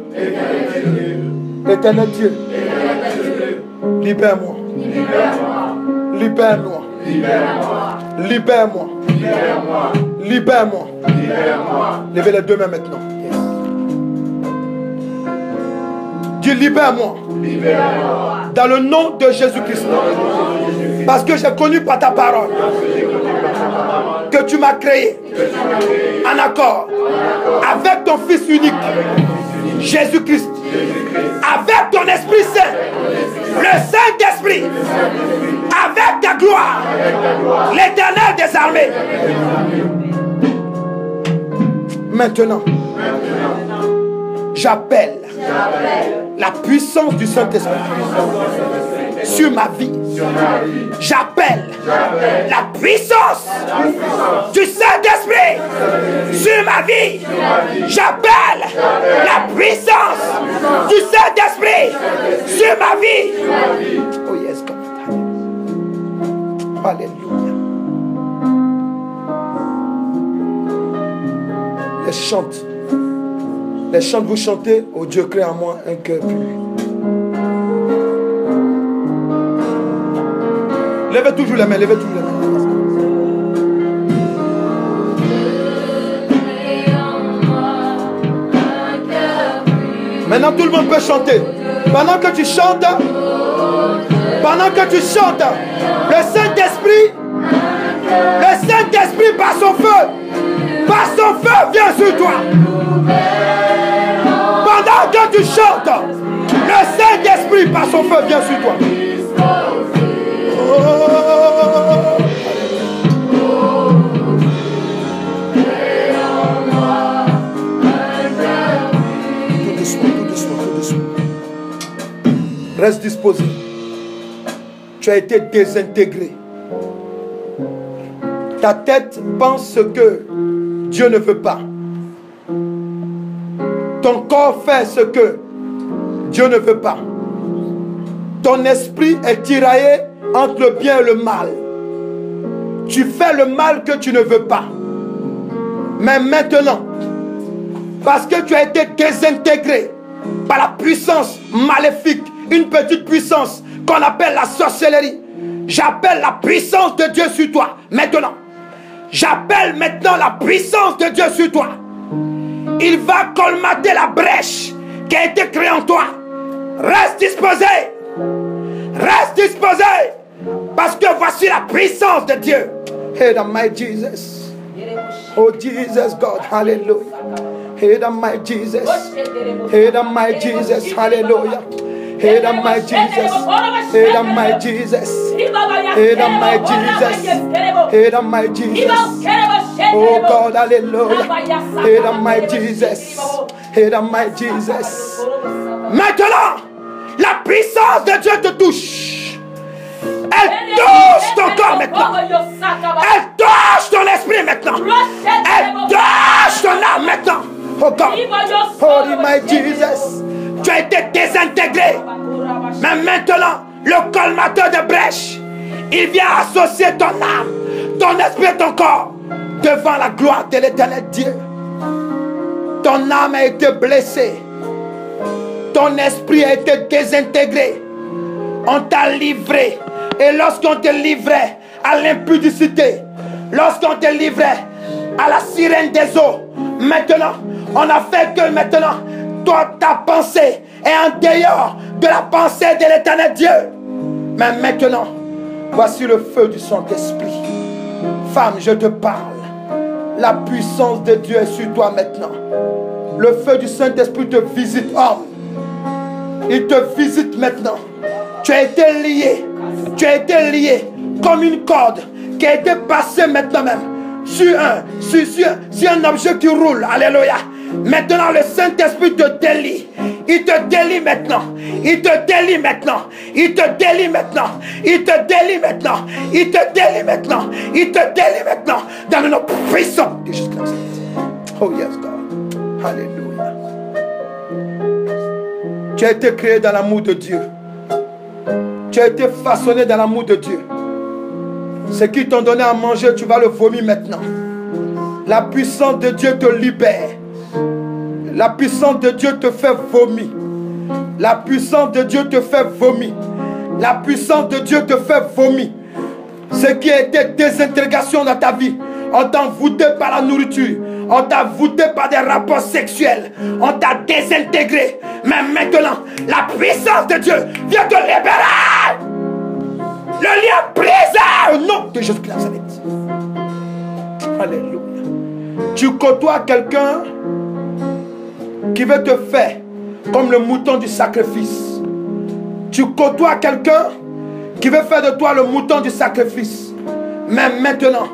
éternel Dieu, libère-moi, libère-moi, libère-moi, libère-moi. Levez les deux mains maintenant. Dis libère-moi. Dans le nom de Jésus-Christ. Parce que j'ai connu par ta parole que tu m'as créé en accord avec ton Fils unique, Jésus-Christ, avec ton Esprit Saint, le Saint-Esprit, avec ta gloire, l'Éternel des armées. Maintenant, j'appelle la puissance du Saint-Esprit sur ma vie. J'appelle la puissance du Saint-Esprit sur ma vie. J'appelle la puissance du Saint-Esprit sur ma vie. Oh yes, God. Alléluia. Les chants. Les chants, vous chantez, oh Dieu crée en moi un cœur pur. Levez toujours les mains, levez toujours les mains. Maintenant tout le monde peut chanter. Pendant que tu chantes, le Saint-Esprit par son feu vient sur toi. Pendant que tu chantes, le Saint-Esprit par son feu vient sur toi. Oh. Tout doucement. Reste disposé. Tu as été désintégré. Ta tête pense ce que Dieu ne veut pas. Ton corps fait ce que Dieu ne veut pas. Ton esprit est tiraillé entre le bien et le mal. Tu fais le mal que tu ne veux pas. Mais maintenant, parce que tu as été désintégré, par la puissance maléfique, une petite puissance qu'on appelle la sorcellerie. J'appelle la puissance de Dieu sur toi, maintenant. J'appelle maintenant la puissance de Dieu sur toi. Il va colmater la brèche qui a été créée en toi. Reste disposé. Reste disposé. Parce que voici la puissance de Dieu. Hey, the mighty Jesus. Oh, Jesus, God. Hallelujah. Hey, the mighty Jesus. Hey, the mighty Jesus. Hallelujah. Hey, the mighty Jesus. Hey, the mighty Jesus. Hey, the mighty Jesus. Hey, the mighty Jesus. Oh, God. Hallelujah. Hey, the mighty Jesus. Hey, the mighty Jesus. Maintenant, la puissance de Dieu te touche. Elle touche ton corps maintenant. Elle touche ton esprit maintenant. Elle touche ton âme maintenant. Oh God. Holy my Jesus. Tu as été désintégré. Mais maintenant, le colmateur de brèche, il vient associer ton âme, ton esprit et ton corps devant la gloire de l'Éternel Dieu. Ton âme a été blessée. Ton esprit a été désintégré. On t'a livré. Et lorsqu'on te livrait à l'impudicité, lorsqu'on te livrait à la sirène des eaux, maintenant, on a fait que maintenant, toi, ta pensée est en dehors de la pensée de l'Éternel Dieu. Mais maintenant, voici le feu du Saint-Esprit. Femme, je te parle. La puissance de Dieu est sur toi maintenant. Le feu du Saint-Esprit te visite, homme. Il te visite maintenant. Tu as été lié. Tu as été lié comme une corde qui a été passée maintenant même sur un objet qui roule. Alléluia. Maintenant, le Saint-Esprit te délie. Il te délie maintenant. Il te délie maintenant. Il te délie maintenant. Il te délie maintenant. Il te délie maintenant. Il te délie maintenant. Dans le nom puissant de Jésus-Christ. Oh yes, God. Alléluia. Tu as été créé dans l'amour de Dieu. Tu as été façonné dans l'amour de Dieu. Ce qu'ils t'ont donné à manger, tu vas le vomir maintenant. La puissance de Dieu te libère. La puissance de Dieu te fait vomir. La puissance de Dieu te fait vomir. La puissance de Dieu te fait vomir. Ce qui a été désintégration dans ta vie, on t'a envoûté par la nourriture, on t'a envoûté par des rapports sexuels, on t'a désintégré. Mais maintenant, la puissance de Dieu vient te libérer. Le lien brisé au nom de Jésus-Christ. Alléluia. Tu côtoies quelqu'un qui veut te faire comme le mouton du sacrifice. Tu côtoies quelqu'un qui veut faire de toi le mouton du sacrifice. Mais maintenant,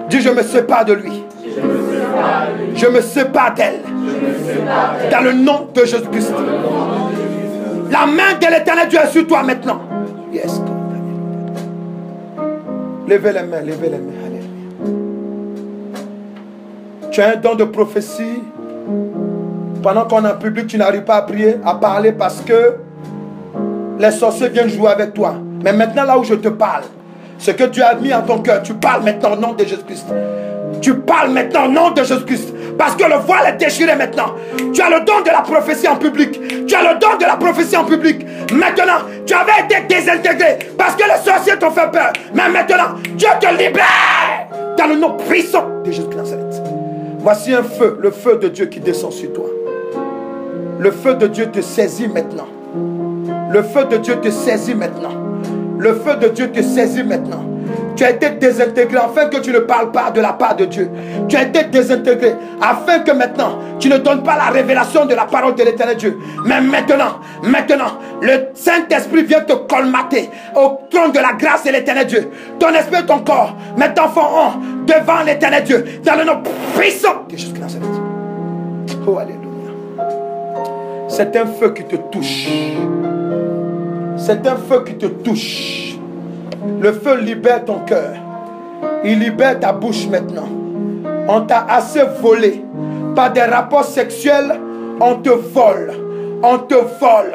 dis: je me sépare de lui. Je me sépare d'elle. Dans le nom de Jésus-Christ. La main de l'Éternel Dieu est sur toi maintenant. Yes, God. Levez les mains, levez les mains. Alléluia. Tu as un don de prophétie. Pendant qu'on est en public, tu n'arrives pas à prier, à parler parce que les sorciers viennent jouer avec toi. Mais maintenant, là où je te parle, ce que Dieu a mis en ton cœur, tu parles maintenant au nom de Jésus-Christ. Tu parles maintenant au nom de Jésus-Christ. Parce que le voile est déchiré maintenant. Tu as le don de la prophétie en public. Tu as le don de la prophétie en public. Maintenant, tu avais été désintégré parce que les sorciers t'ont fait peur. Mais maintenant, Dieu te libère dans le nom puissant de Jésus-Christ. Voici un feu, le feu de Dieu qui descend sur toi. Le feu de Dieu te saisit maintenant. Le feu de Dieu te saisit maintenant. Le feu de Dieu te saisit maintenant. Tu as été désintégré afin que tu ne parles pas de la part de Dieu. Tu as été désintégré afin que maintenant tu ne donnes pas la révélation de la parole de l'Éternel Dieu. Mais maintenant, le Saint-Esprit vient te colmater au trône de la grâce de l'Éternel Dieu. Ton esprit et ton corps maintenant font devant l'Éternel Dieu dans le nom puissant de Jésus-Christ. Oh, alléluia. C'est un feu qui te touche. C'est un feu qui te touche. Le feu libère ton cœur. Il libère ta bouche maintenant. On t'a assez volé. Par des rapports sexuels, on te vole. On te vole.